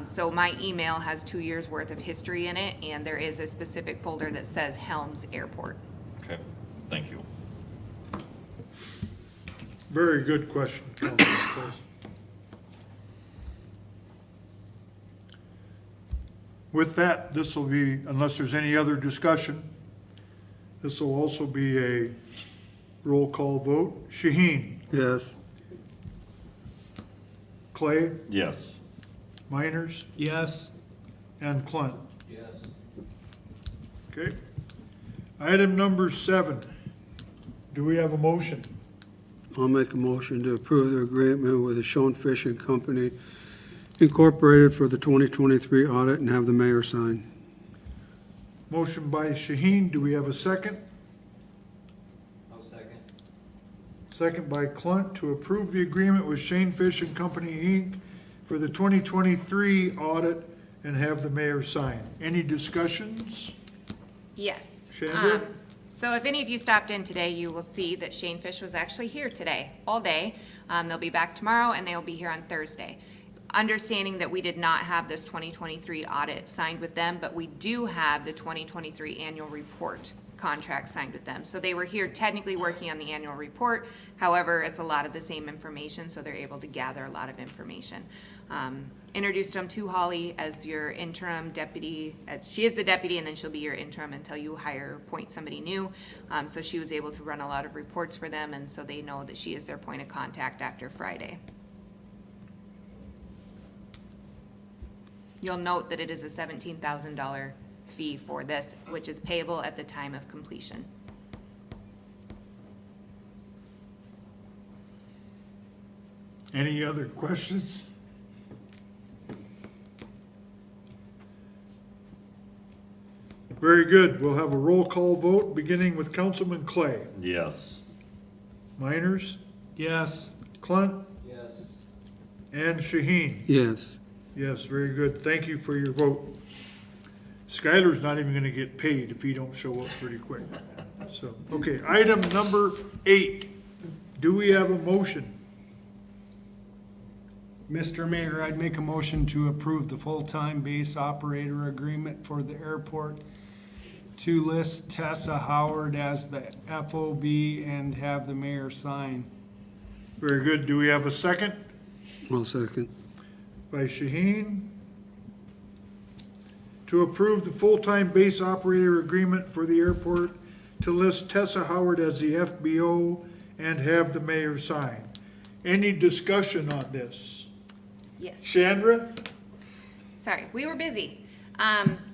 So my email has 2 years worth of history in it, and there is a specific folder that says Helms Airport. Okay, thank you. Very good question, Councilman Clay. With that, this will be, unless there's any other discussion, this will also be a roll call vote. Shaheen? Yes. Clay? Yes. Miners? Yes. And Clunt? Yes. Okay. Item number 7. Do we have a motion? I'll make a motion to approve the agreement with the Schoen Fish and Company Incorporated for the 2023 audit and have the mayor sign. Motion by Shaheen. Do we have a second? I'll second. Second by Clunt to approve the agreement with Shane Fish and Company, Inc. for the 2023 audit and have the mayor sign. Any discussions? Yes. Chandra? So if any of you stopped in today, you will see that Shane Fish was actually here today, all day. They'll be back tomorrow, and they'll be here on Thursday. Understanding that we did not have this 2023 audit signed with them, but we do have the 2023 annual report contract signed with them. So they were here technically working on the annual report. However, it's a lot of the same information, so they're able to gather a lot of information. Introduced them to Holly as your interim deputy. She is the deputy, and then she'll be your interim until you appoint somebody new. So she was able to run a lot of reports for them, and so they know that she is their point of contact after Friday. You'll note that it is a $17,000 fee for this, which is payable at the time of completion. Any other questions? Very good. We'll have a roll call vote, beginning with Councilman Clay. Yes. Miners, Yes. Clunt, Yes. and Shaheen. Yes. Yes, very good. Thank you for your vote. Skylar's not even gonna get paid if he don't show up pretty quick. So, okay, item number 8. Do we have a motion? Mr. Mayor, I'd make a motion to approve the full-time base operator agreement for the airport to list Tessa Howard as the FOB and have the mayor sign. Very good. Do we have a second? I'll second. By Shaheen. To approve the full-time base operator agreement for the airport to list Tessa Howard as the FBO and have the mayor sign. Any discussion on this? Yes. Chandra? Sorry, we were busy.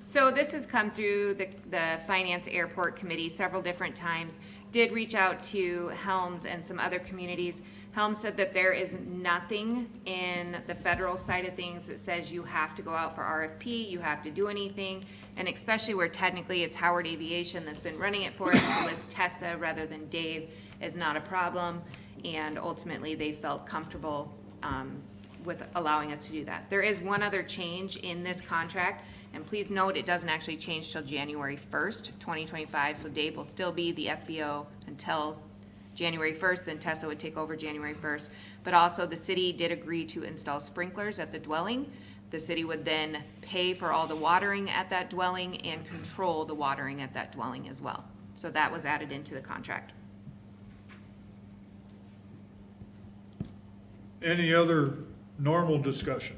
So this has come through the Finance Airport Committee several different times. Did reach out to Helms and some other communities. Helms said that there is nothing in the federal side of things that says you have to go out for RFP, you have to do anything, and especially where technically it's Howard Aviation that's been running it for us, to list Tessa rather than Dave is not a problem, and ultimately they felt comfortable with allowing us to do that. There is one other change in this contract, and please note, it doesn't actually change till January 1st, 2025, so Dave will still be the FBO until January 1st, then Tessa would take over January 1st. But also, the city did agree to install sprinklers at the dwelling. The city would then pay for all the watering at that dwelling and control the watering at that dwelling as well. So that was added into the contract. Any other normal discussion?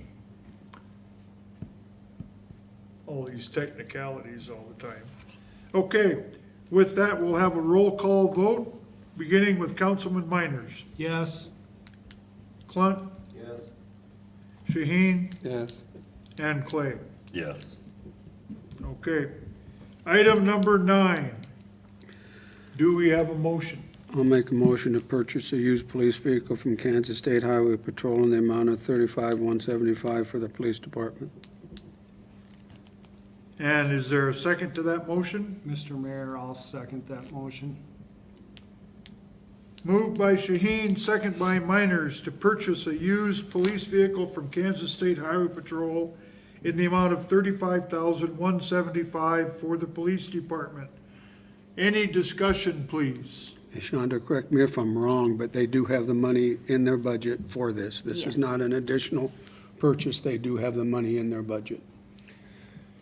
All these technicalities all the time. Okay, with that, we'll have a roll call vote, beginning with Councilman Miners. Yes. Clunt, Yes. Shaheen, Yes. and Clay. Yes. Okay. Item number 9. Do we have a motion? I'll make a motion to purchase a used police vehicle from Kansas State Highway Patrol in the amount of $35,175 for the police department. And is there a second to that motion? Mr. Mayor, I'll second that motion. Moved by Shaheen, second by Miners, to purchase a used police vehicle from Kansas State Highway Patrol in the amount of $35,175 for the police department. Any discussion, please? Hey, Shonda, correct me if I'm wrong, but they do have the money in their budget for this. This is Yes. not an additional purchase. They do have the money in their budget.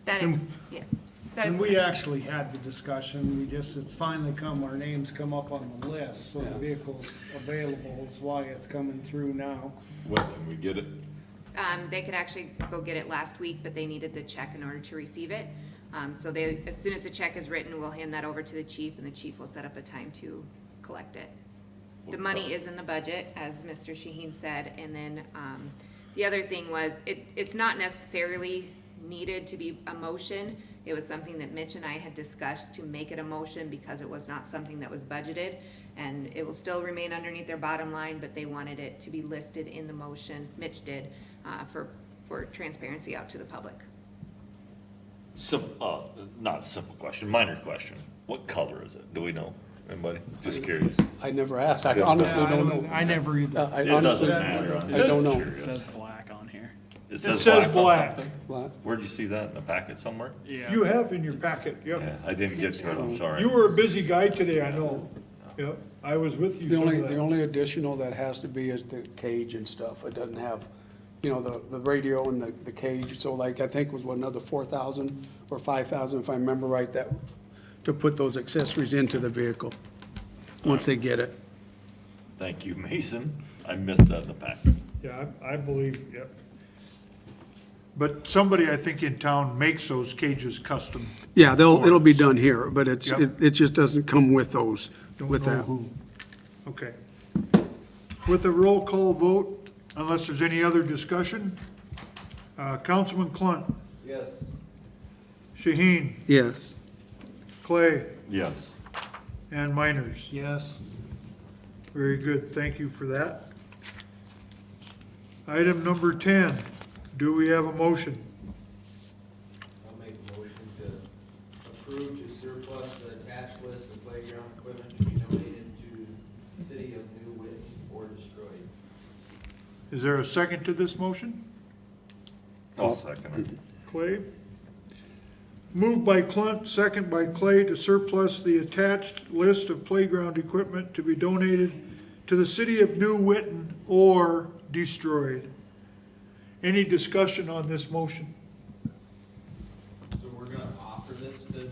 That is, yeah. That is And we correct. actually had the discussion, it's finally come, our names come up on the list, so the vehicle's available, is why it's coming through now. When can we get it? They could actually go get it last week, but they needed the check in order to receive it. So they, as soon as the check is written, we'll hand that over to the chief, and the chief will set up a time to collect it. The money is in the budget, as Mr. Shaheen said, and then, the other thing was, it's not necessarily needed to be a motion. It was something that Mitch and I had discussed to make it a motion because it was not something that was budgeted. And it will still remain underneath their bottom line, but they wanted it to be listed in the motion, Mitch did, for transparency out to the public. Not a simple question, minor question. What color is it? Do we know? Anybody? Just curious. I never asked. I honestly don't know. I never either. I It honestly, doesn't matter. I'm I just don't know. It curious. says black on here. It says on black. something? What? Where'd you see that? In the packet somewhere? Yeah. You have in your packet, Yeah, yep. I didn't get to it, I'm sorry. You were a busy guy today, I know. Yep, I was with you The some only, of the that. only additional that has to be is the cage and stuff. It doesn't have, the radio and the cage. So like, I think it was another 4,000 or 5,000, if I remember right, that, to put those accessories into the vehicle, once they get it. Thank you, Mason. I missed that in the packet. Yeah, I believe, yep. But somebody, I think, in town makes those cages custom. Yeah, it'll be done here, but Yep. it just doesn't come with those, Don't with know that. who. Okay. With a roll call vote, unless there's any other discussion, Councilman Clunt, Yes. Shaheen, Yes. Clay, Yes. and Miners. Yes. Very good, thank you for that. Item number 10, do we have a motion? I'll make a motion to approve to surplus the attached list of playground equipment to be donated to the city of New Witten or destroyed. Is there a second to this motion? I'll second it. Clay? Moved by Clunt, second by Clay to surplus the attached list of playground equipment to be donated to the city of New Witten or destroyed. Any discussion on this motion? So we're gonna offer this to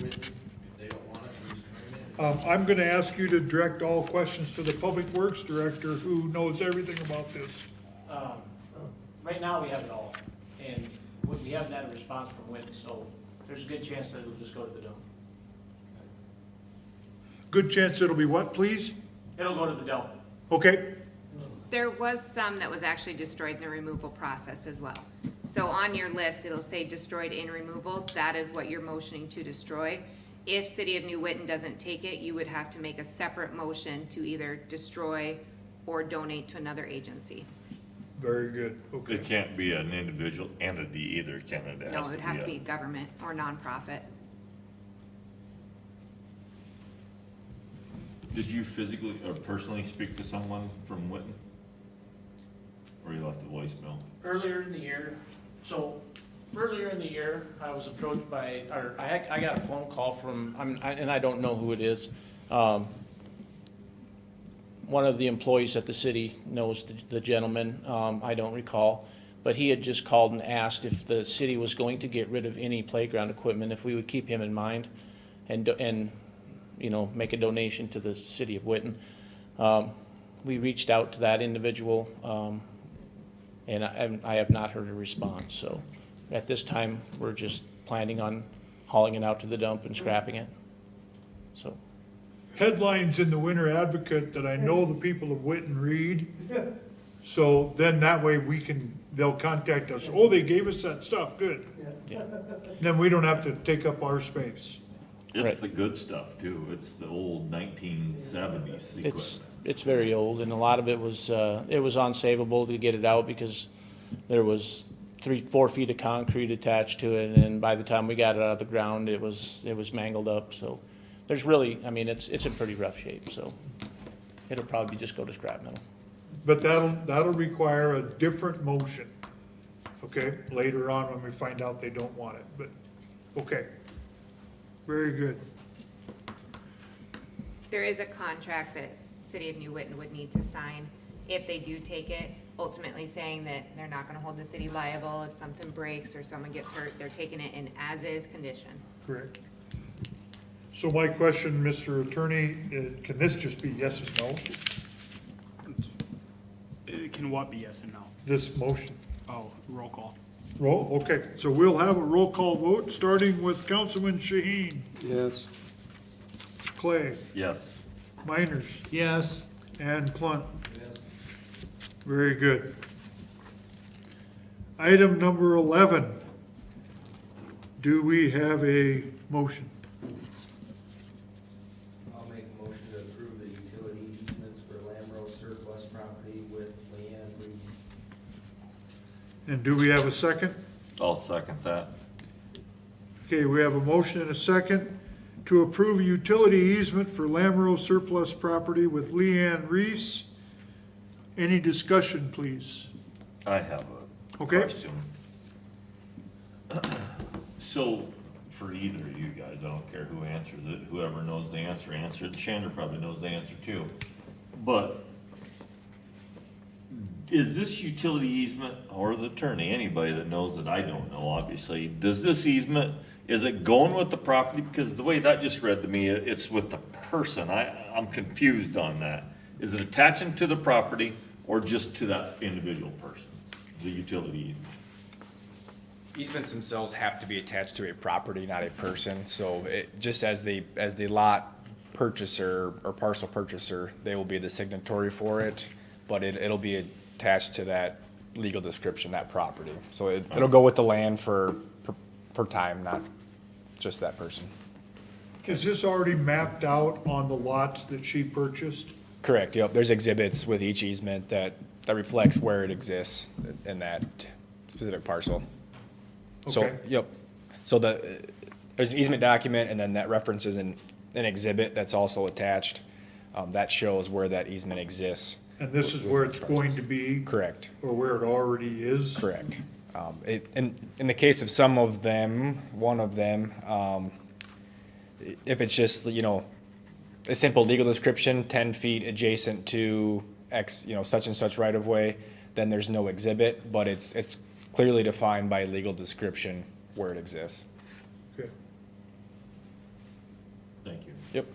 Witten if they don't want it, we're destroying it? I'm gonna ask you to direct all questions to the Public Works Director, who knows everything about this. Right now, we have it all, and we haven't had a response from Witten, so there's a good chance that it'll just go to the dump. Good chance it'll be what, please? It'll go to the dump. Okay, There was some that was actually destroyed in the removal process as well. So on your list, it'll say destroyed in removal. That is what you're motioning to destroy. If City of New Witten doesn't take it, you would have to make a separate motion to either destroy or donate to another agency. very good, okay. It can't be an individual entity either, can it? It No, has it would have to be a- government or nonprofit. Did you physically or personally speak to someone from Witten? Or you left a voicemail? Earlier in the year, I was approached by, or I got a phone call from, and I don't know who it is. One of the employees at the city knows the gentleman, I don't recall. But he had just called and asked if the city was going to get rid of any playground equipment, if we would keep him in mind and you know, make a donation to the city of Witten. We reached out to that individual, and I have not heard a response. So at this time, we're just planning on hauling it out to the dump and scrapping it. So, Headlines in the Winter Advocate that I know the people of Witten read. So then that way they'll contact us, oh, they gave us that stuff, good. yeah. Then we don't have to take up our space. It's Right. the good stuff too. It's the old 1970s equipment. It's very old, and a lot of it was unsavable to get it out because there was 3-4 feet of concrete attached to it, and by the time we got it out of the ground, it was mangled up. So there's really, I mean, it's in pretty rough shape. So it'll probably just go to scrap metal. But that'll require a different motion, okay, later on when we find out they don't want it, but, okay. Very good. There is a contract that City of New Witten would need to sign if they do take it, ultimately saying that they're not gonna hold the city liable if something breaks or someone gets hurt. They're taking it in as-is condition. Correct. So my question, Mr. Attorney, can this just be yes and no, It can what be yes and no? this motion? Oh, roll call. Roll, okay, so we'll have a roll call vote, starting with Councilman Shaheen, Yes. Clay, Yes. Miners, Yes. and Clunt. Very good. Item number 11. Do we have a motion? I'll make a motion to approve the utility easements for Lamro surplus property with Leanne Reed. And do we have a second? I'll second that. Okay, we have a motion and a second to approve a utility easement for Lamro surplus property with Leanne Reese. Any discussion, please? I have a Okay. question. So, for either of you guys, I don't care who answers it, whoever knows the answer, answer it. Chandler probably knows the answer too. But is this utility easement, or the attorney, anybody that knows that I don't know, obviously, does this easement, is it going with the property? Because the way that just read to me, it's with the person. I'm confused on that. Is it attaching to the property or just to that individual person, the utility easement? Easements themselves have to be attached to a property, not a person, so it, just as the lot purchaser or parcel purchaser, they will be the signatory for it, but it'll be attached to that legal description, that property. So it'll go with the land for time, not just that person. Is this already mapped out on the lots that she purchased? Correct, yep, there's exhibits with each easement that that reflects where it exists in that specific parcel. So, Okay. yep. So there's an easement document, and then that references an exhibit that's also attached. That shows where that easement exists. And this is where it's going to be? Correct. Or where it already is? Correct. In the case of some of them, one of them, if it's just, you know, a simple legal description, 10 feet adjacent to X, you know, such and such right of way, then there's no exhibit, but it's clearly defined by legal description where it exists. Okay. Thank you. Yep.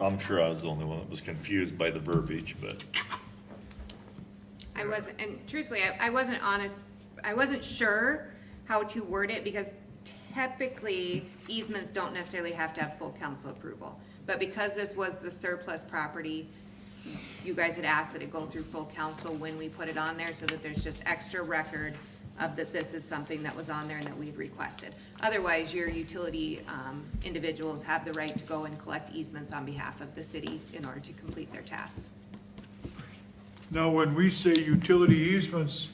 I'm sure I was the only one that was confused by the verbiage, but I wasn't, and truthfully, I wasn't honest, I wasn't sure how to word it, because typically easements don't necessarily have to have full council approval. But because this was the surplus property, you guys had asked that it go through full council when we put it on there, so that there's just extra record of that this is something that was on there and that we'd requested. Otherwise, your utility individuals have the right to go and collect easements on behalf of the city in order to complete their tasks. Now, when we say utility easements,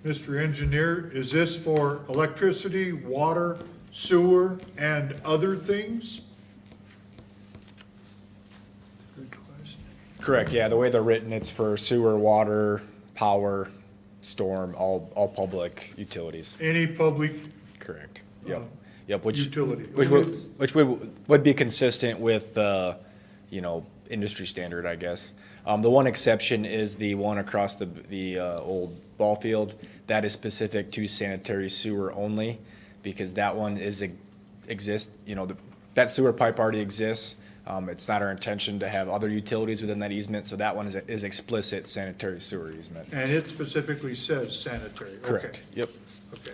Mr. Engineer, is this for electricity, water, sewer, and other things? Good question. Correct, yeah, the way they're written, it's for sewer, water, power, storm, all public utilities. Any public, Correct. Yep. Yep. Which utility. which would be consistent with you know, industry standard, I guess. The one exception is the one across the old ball field. That is specific to sanitary sewer only, because that one exists. You know, that sewer pipe already exists. It's not our intention to have other utilities within that easement, so that one is explicit sanitary sewer easement. And it specifically says sanitary. Okay. Correct. Yep. Okay.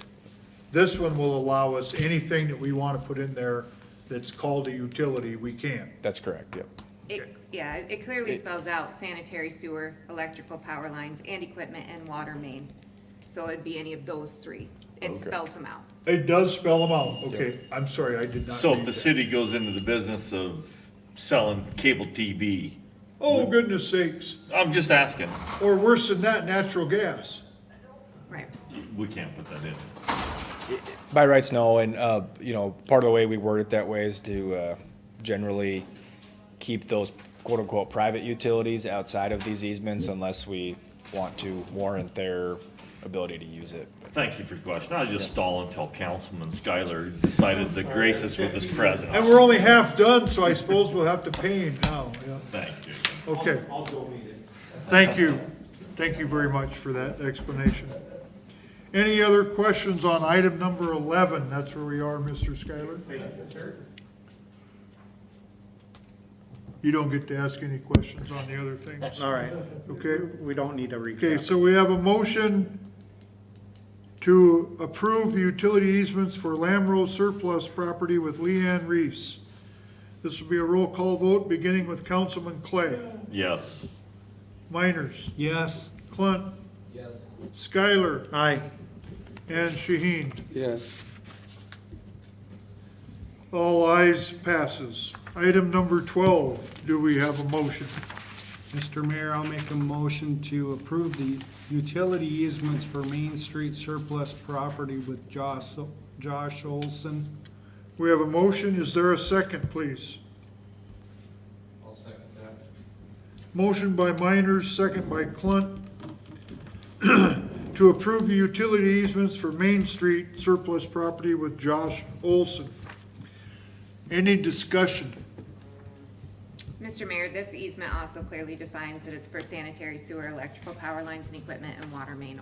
This one will allow us anything that we want to put in there that's called a utility, we can. That's correct. Yep. Yeah, it clearly spells out sanitary sewer, electrical power lines, and equipment and water main. So it'd be any of those three. It Okay. spells them out. It does spell them out, okay. I'm sorry, I did not so read if the that. city goes into the business of selling cable TV, Oh, goodness sakes. I'm just asking, Or worse than that, natural gas. Right. we can't put that in. By rights, no, and, you know, part of the way we word it that way is to, generally keep those quote-unquote private utilities outside of these easements unless we want to warrant their ability to use it. Thank you for your question. I was just stalling until Councilman Schuyler decided to grace us with his presence. And we're only half done, so I suppose we'll have to pay him now, yeah. Thank you. Okay. I'll donate it. Thank you. Thank you very much for that explanation. Any other questions on item number 11? That's where we are, Mr. Schuyler. Thank you, sir. You don't get to ask any questions on the other things. All right, Okay? we don't need a Okay, recap. so we have a motion to approve the utility easements for Lamro surplus property with Leanne Reese. This will be a roll call vote, beginning with Councilman Clay. Yes. Miners, Yes. Clunt, Yes. Schuyler, Aye. and Shaheen. Yes. All ayes passes. Item number 12, do we have a motion? Mr. Mayor, I'll make a motion to approve the utility easements for Main Street surplus property with Josh Olson. We have a motion, is there a second, please? I'll second that. Motion by Miners, second by Clunt, to approve the utility easements for Main Street surplus property with Josh Olson. Any discussion? Mr. Mayor, this easement also clearly defines that it's for sanitary sewer, electrical power lines and equipment, and water main.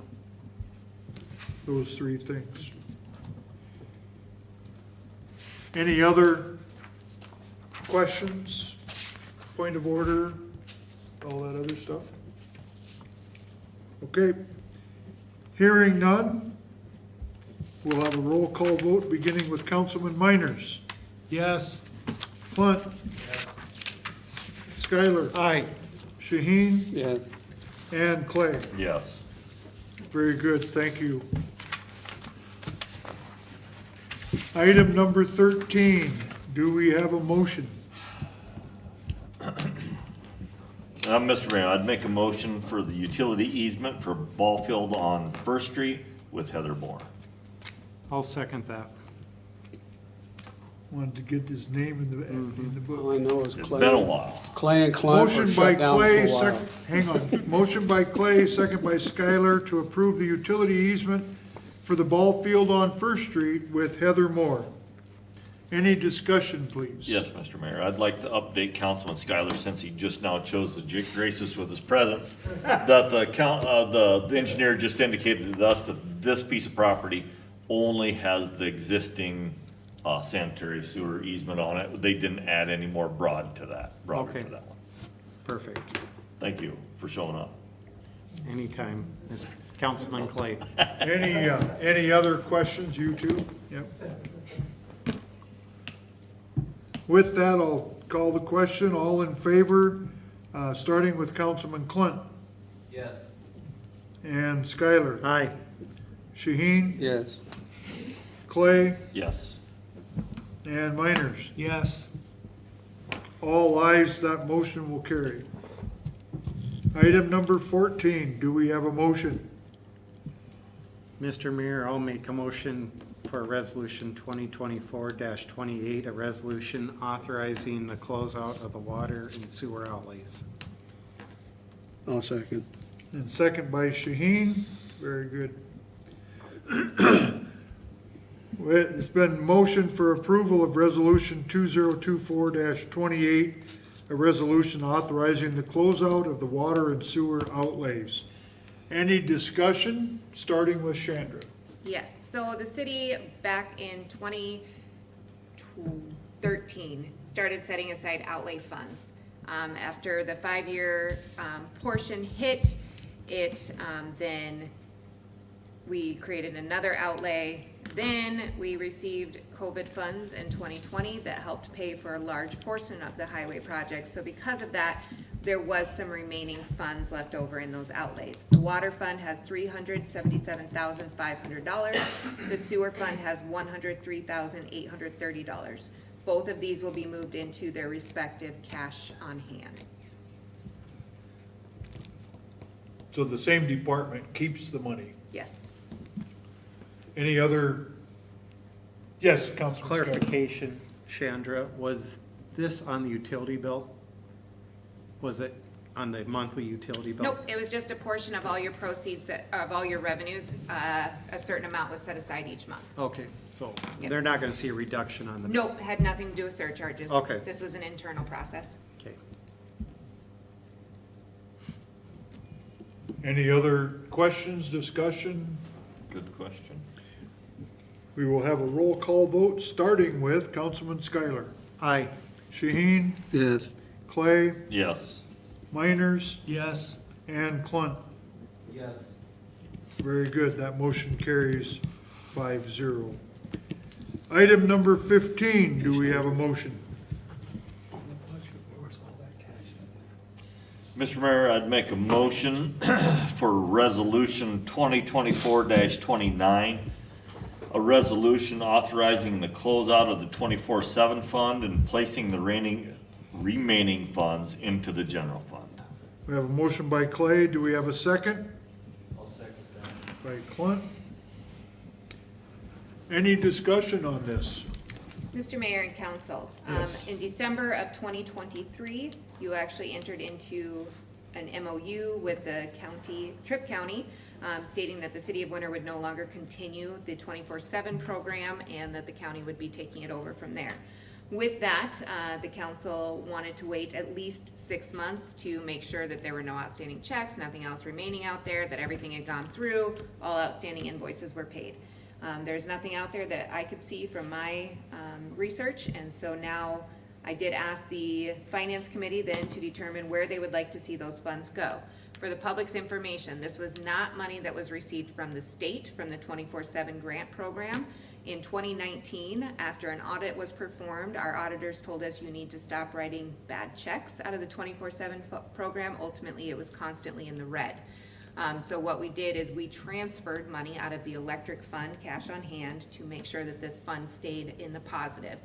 Those three things. Any other questions? Point of order? All that other stuff? Okay. Hearing none, we'll have a roll call vote beginning with Councilman Miners. Yes. Clunt. Schuyler. Aye. Shaheen. Yes. And Clay. Yes. Very good, thank you. Item number 13, do we have a motion? Mr. Mayor, I'd make a motion for the utility easement for ball field on First Street with Heather Moore. I'll second that. Wanted to get his name in the book. All I know is It's Clay. been a while. Clay and Clint were Motion by shut down for Clay, a while. hang on. Motion by Clay, second by Skylar to approve the utility easement for the ball field on First Street with Heather Moore. Any discussion, please? Yes, Mr. Mayor, I'd like to update Councilman Schuyler, since he just now chose to grace us with his presence, that the engineer just indicated to us that this piece of property only has the existing sanitary sewer easement on it. They didn't add any more broader to that one. Perfect. Thank you for showing up. Anytime, Councilman Clay. Any other questions, you two? Yep. With that, I'll call the question. All in favor, starting with Councilman Clint Yes. and Skylar. Aye. Shaheen, Yes. Clay, Yes. and Miners. Yes. All ayes, that motion will carry. Item number 14, do we have a motion? Mr. Mayor, I'll make a motion for Resolution 2024-28, a resolution authorizing the closeout of the water and sewer outlays. I'll second. And second by Shaheen. Very good. It's been motioned for approval of Resolution 2024-28, a resolution authorizing the closeout of the water and sewer outlays. Any discussion, starting with Chandra? Yes, so the city back in 2013 started setting aside outlay funds. After the 5-year portion hit, then we created another outlay. Then we received COVID funds in 2020 that helped pay for a large portion of the highway project. So because of that, there was some remaining funds left over in those outlays. The water fund has $377,500. The sewer fund has $103,830. Both of these will be moved into their respective cash on hand. So the same department keeps the money. Yes. Any other? Yes, Councilman Scott. Clarification, Chandra, was this on the utility bill? Was it on the monthly utility bill? Nope, it was just a portion of all your proceeds of all your revenues. A certain amount was set aside each month. Okay, so Yep. they're not gonna see a reduction on the. Nope, had nothing to do with surcharges. Okay. This was an internal process. Okay. Any other questions, discussion? Good question. We will have a roll call vote, starting with Councilman Schuyler. Aye. Shaheen, Yes. Clay, Yes. Miners, Yes. and Clunt. Yes. Very good, that motion carries 5-0. Item number 15, do we have a motion? Mr. Mayor, I'd make a motion for Resolution 2024-29, a resolution authorizing the closeout of the 24/7 fund and placing the remaining funds into the general fund. We have a motion by Clay, do we have a second? I'll second that. By Clunt. Any discussion on this? Mr. Mayor and Council, Yes. in December of 2023, you actually entered into an MOU with the county, Tripp County, stating that the city of Winter would no longer continue the 24/7 program and that the county would be taking it over from there. With that, the council wanted to wait at least 6 months to make sure that there were no outstanding checks, nothing else remaining out there, that everything had gone through, all outstanding invoices were paid. There's nothing out there that I could see from my research, and so now I did ask the Finance Committee then to determine where they would like to see those funds go. For the public's information, this was not money that was received from the state, from the 24/7 grant program. In 2019, after an audit was performed, our auditors told us you need to stop writing bad checks out of the 24/7 program. Ultimately, it was constantly in the red. So what we did is we transferred money out of the electric fund, cash on hand, to make sure that this fund stayed in the positive.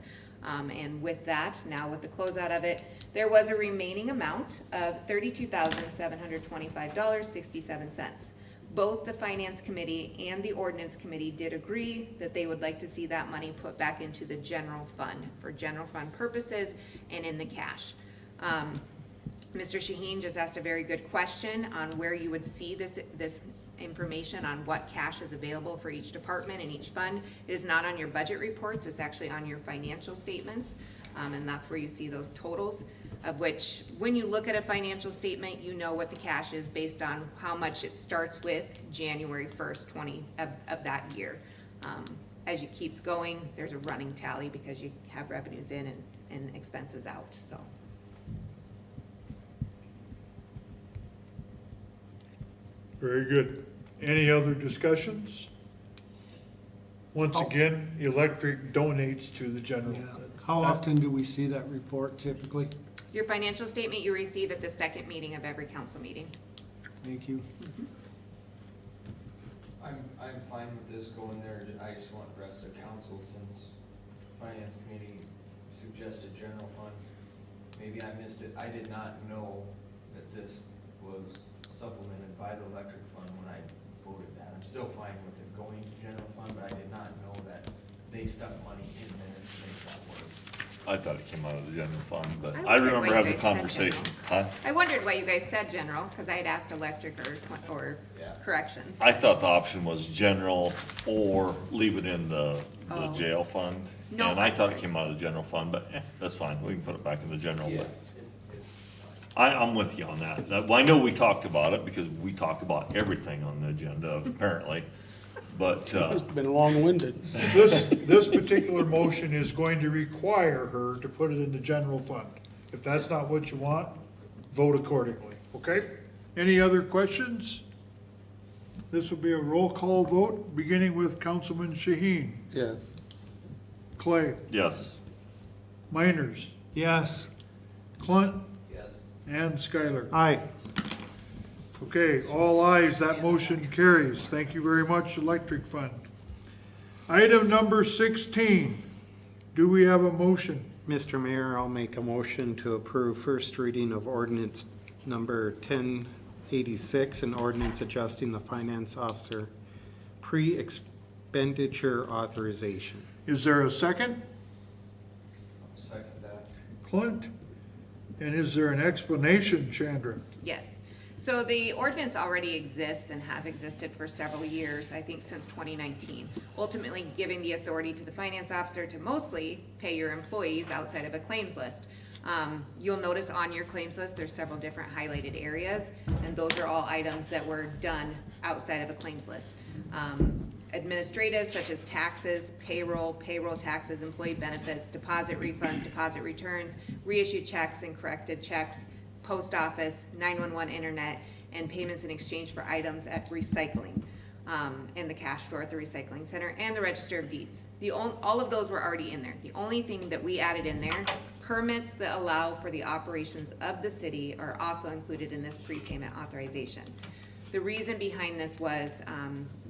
And with that, now with the closeout of it, there was a remaining amount of $32,725.67. Both the Finance Committee and the Ordinance Committee did agree that they would like to see that money put back into the general fund for general fund purposes and in the cash. Mr. Shaheen just asked a very good question on where you would see this information on what cash is available for each department and each fund. It is not on your budget reports, it's actually on your financial statements, and that's where you see those totals, of which, when you look at a financial statement, you know what the cash is based on how much it starts with January 1st, of that year. As it keeps going, there's a running tally because you have revenues in and expenses out, so. Very good. Any other discussions? Once again, electric donates to the general. How often do we see that report typically? Your financial statement you receive at the second meeting of every council meeting. Thank you. I'm fine with this going there. I just want the rest of the council, since Finance Committee suggested general fund. Maybe I missed it. I did not know that this was supplemented by the electric fund when I voted that. I'm still fine with it going to general fund, but I did not know that they stuck money in there to make that work. I thought it came out of the general fund, but I I wondered remember why having you a guys said conversation. general. Huh? I wondered why you guys said general, because I had asked electric or Yeah. corrections. I thought the option was general or leave it in the Oh. jail fund. No, And I I'm thought it sorry. came out of the general fund, but that's fine, we can put it back in the general. Yeah. But I'm with you on that. Well, I know we talked about it because we talked about everything on the agenda apparently, but, It's been long-winded. This particular motion is going to require her to put it in the general fund. If that's not what you want, vote accordingly, okay? Any other questions? This will be a roll call vote, beginning with Councilman Shaheen, Yes. Clay, yes. Miners, Yes. Clunt, Yes. and Skylar. Aye. Okay, all ayes, that motion carries. Thank you very much, Electric Fund. Item number 16, do we have a motion? Mr. Mayor, I'll make a motion to approve first reading of ordinance number 1086, an ordinance adjusting the finance officer pre-expenditure authorization. Is there a second? Second that. Clint? And is there an explanation, Chandra? Yes. So the ordinance already exists and has existed for several years, I think since 2019. Ultimately giving the authority to the finance officer to mostly pay your employees outside of a claims list. You'll notice on your claims list, there's several different highlighted areas, and those are all items that were done outside of a claims list. Administrative, such as taxes, payroll taxes, employee benefits, deposit refunds, deposit returns, reissued checks and corrected checks, post office, 911 internet, and payments in exchange for items at recycling, in the cash store at the recycling center, and the register of deeds. All of those were already in there. The only thing that we added in there, permits that allow for the operations of the city are also included in this prepayment authorization. The reason behind this was,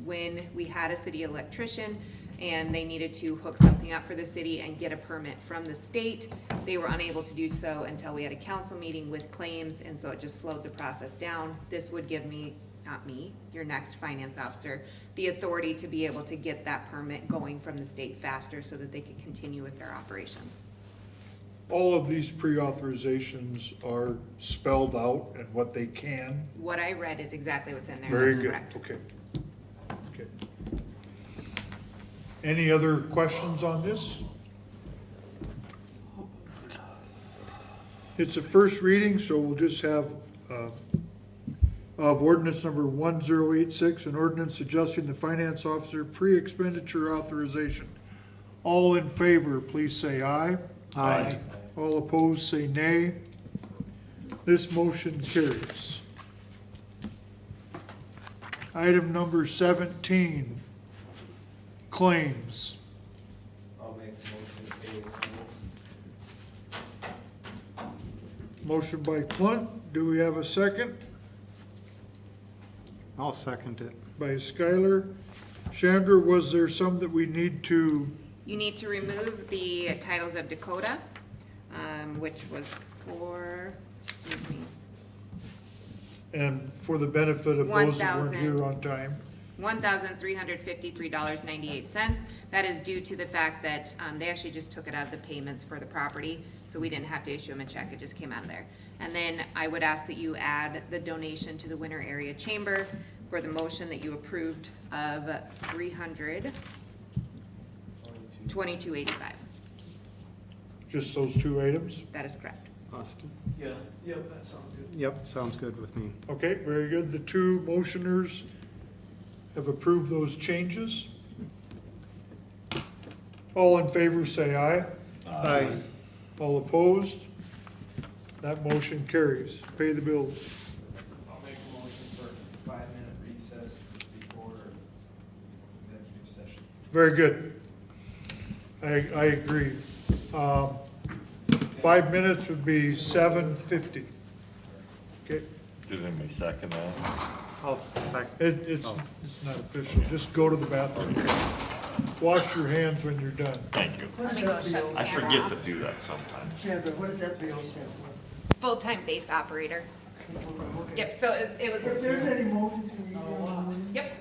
when we had a city electrician and they needed to hook something up for the city and get a permit from the state, they were unable to do so until we had a council meeting with claims, and so it just slowed the process down. This would give me, not me, your next finance officer, the authority to be able to get that permit going from the state faster so that they could continue with their operations. All of these pre-authorizations are spelled out and what they can. What I read is exactly what's in there. Very That's good, correct. okay. Okay. Any other questions on this? It's a first reading, so we'll just have, of ordinance number 1086, an ordinance adjusting the finance officer pre-expenditure authorization. All in favor, please say aye. Aye. All opposed, say nay. This motion carries. Item number 17, claims. I'll make a motion to pay the claims. Motion by Clunt, do we have a second? I'll second it. By Skylar. Chandra, was there some that we need to You need to remove the titles of Dakota, which was for, excuse me, And for the benefit of those that weren't 1,000. here on time, $1,353.98. That is due to the fact that they actually just took it out of the payments for the property, so we didn't have to issue them a check, it just came out of there. And then I would ask that you add the donation to the Winter Area Chamber for the motion that you approved of $322.85. just those two items. That is correct. Austin? Yeah, that sounds good. Yep, sounds good with me. Okay, very good. The two motioners have approved those changes. All in favor, say aye. Aye. All opposed? That motion carries. Pay the bills. I'll make a motion for 5-minute recess before executive session. Very good. I agree. 5 minutes would be 7:50. Okay, Did anybody second that? I'll sec, it's not official. Just go to the bathroom. Wash your hands when you're done. Thank you. Let me go shut the I camera forget off. to do that sometimes. What does that bill stand for? Full-time base operator. Yep, so it was, If there's any motions, can you? yep.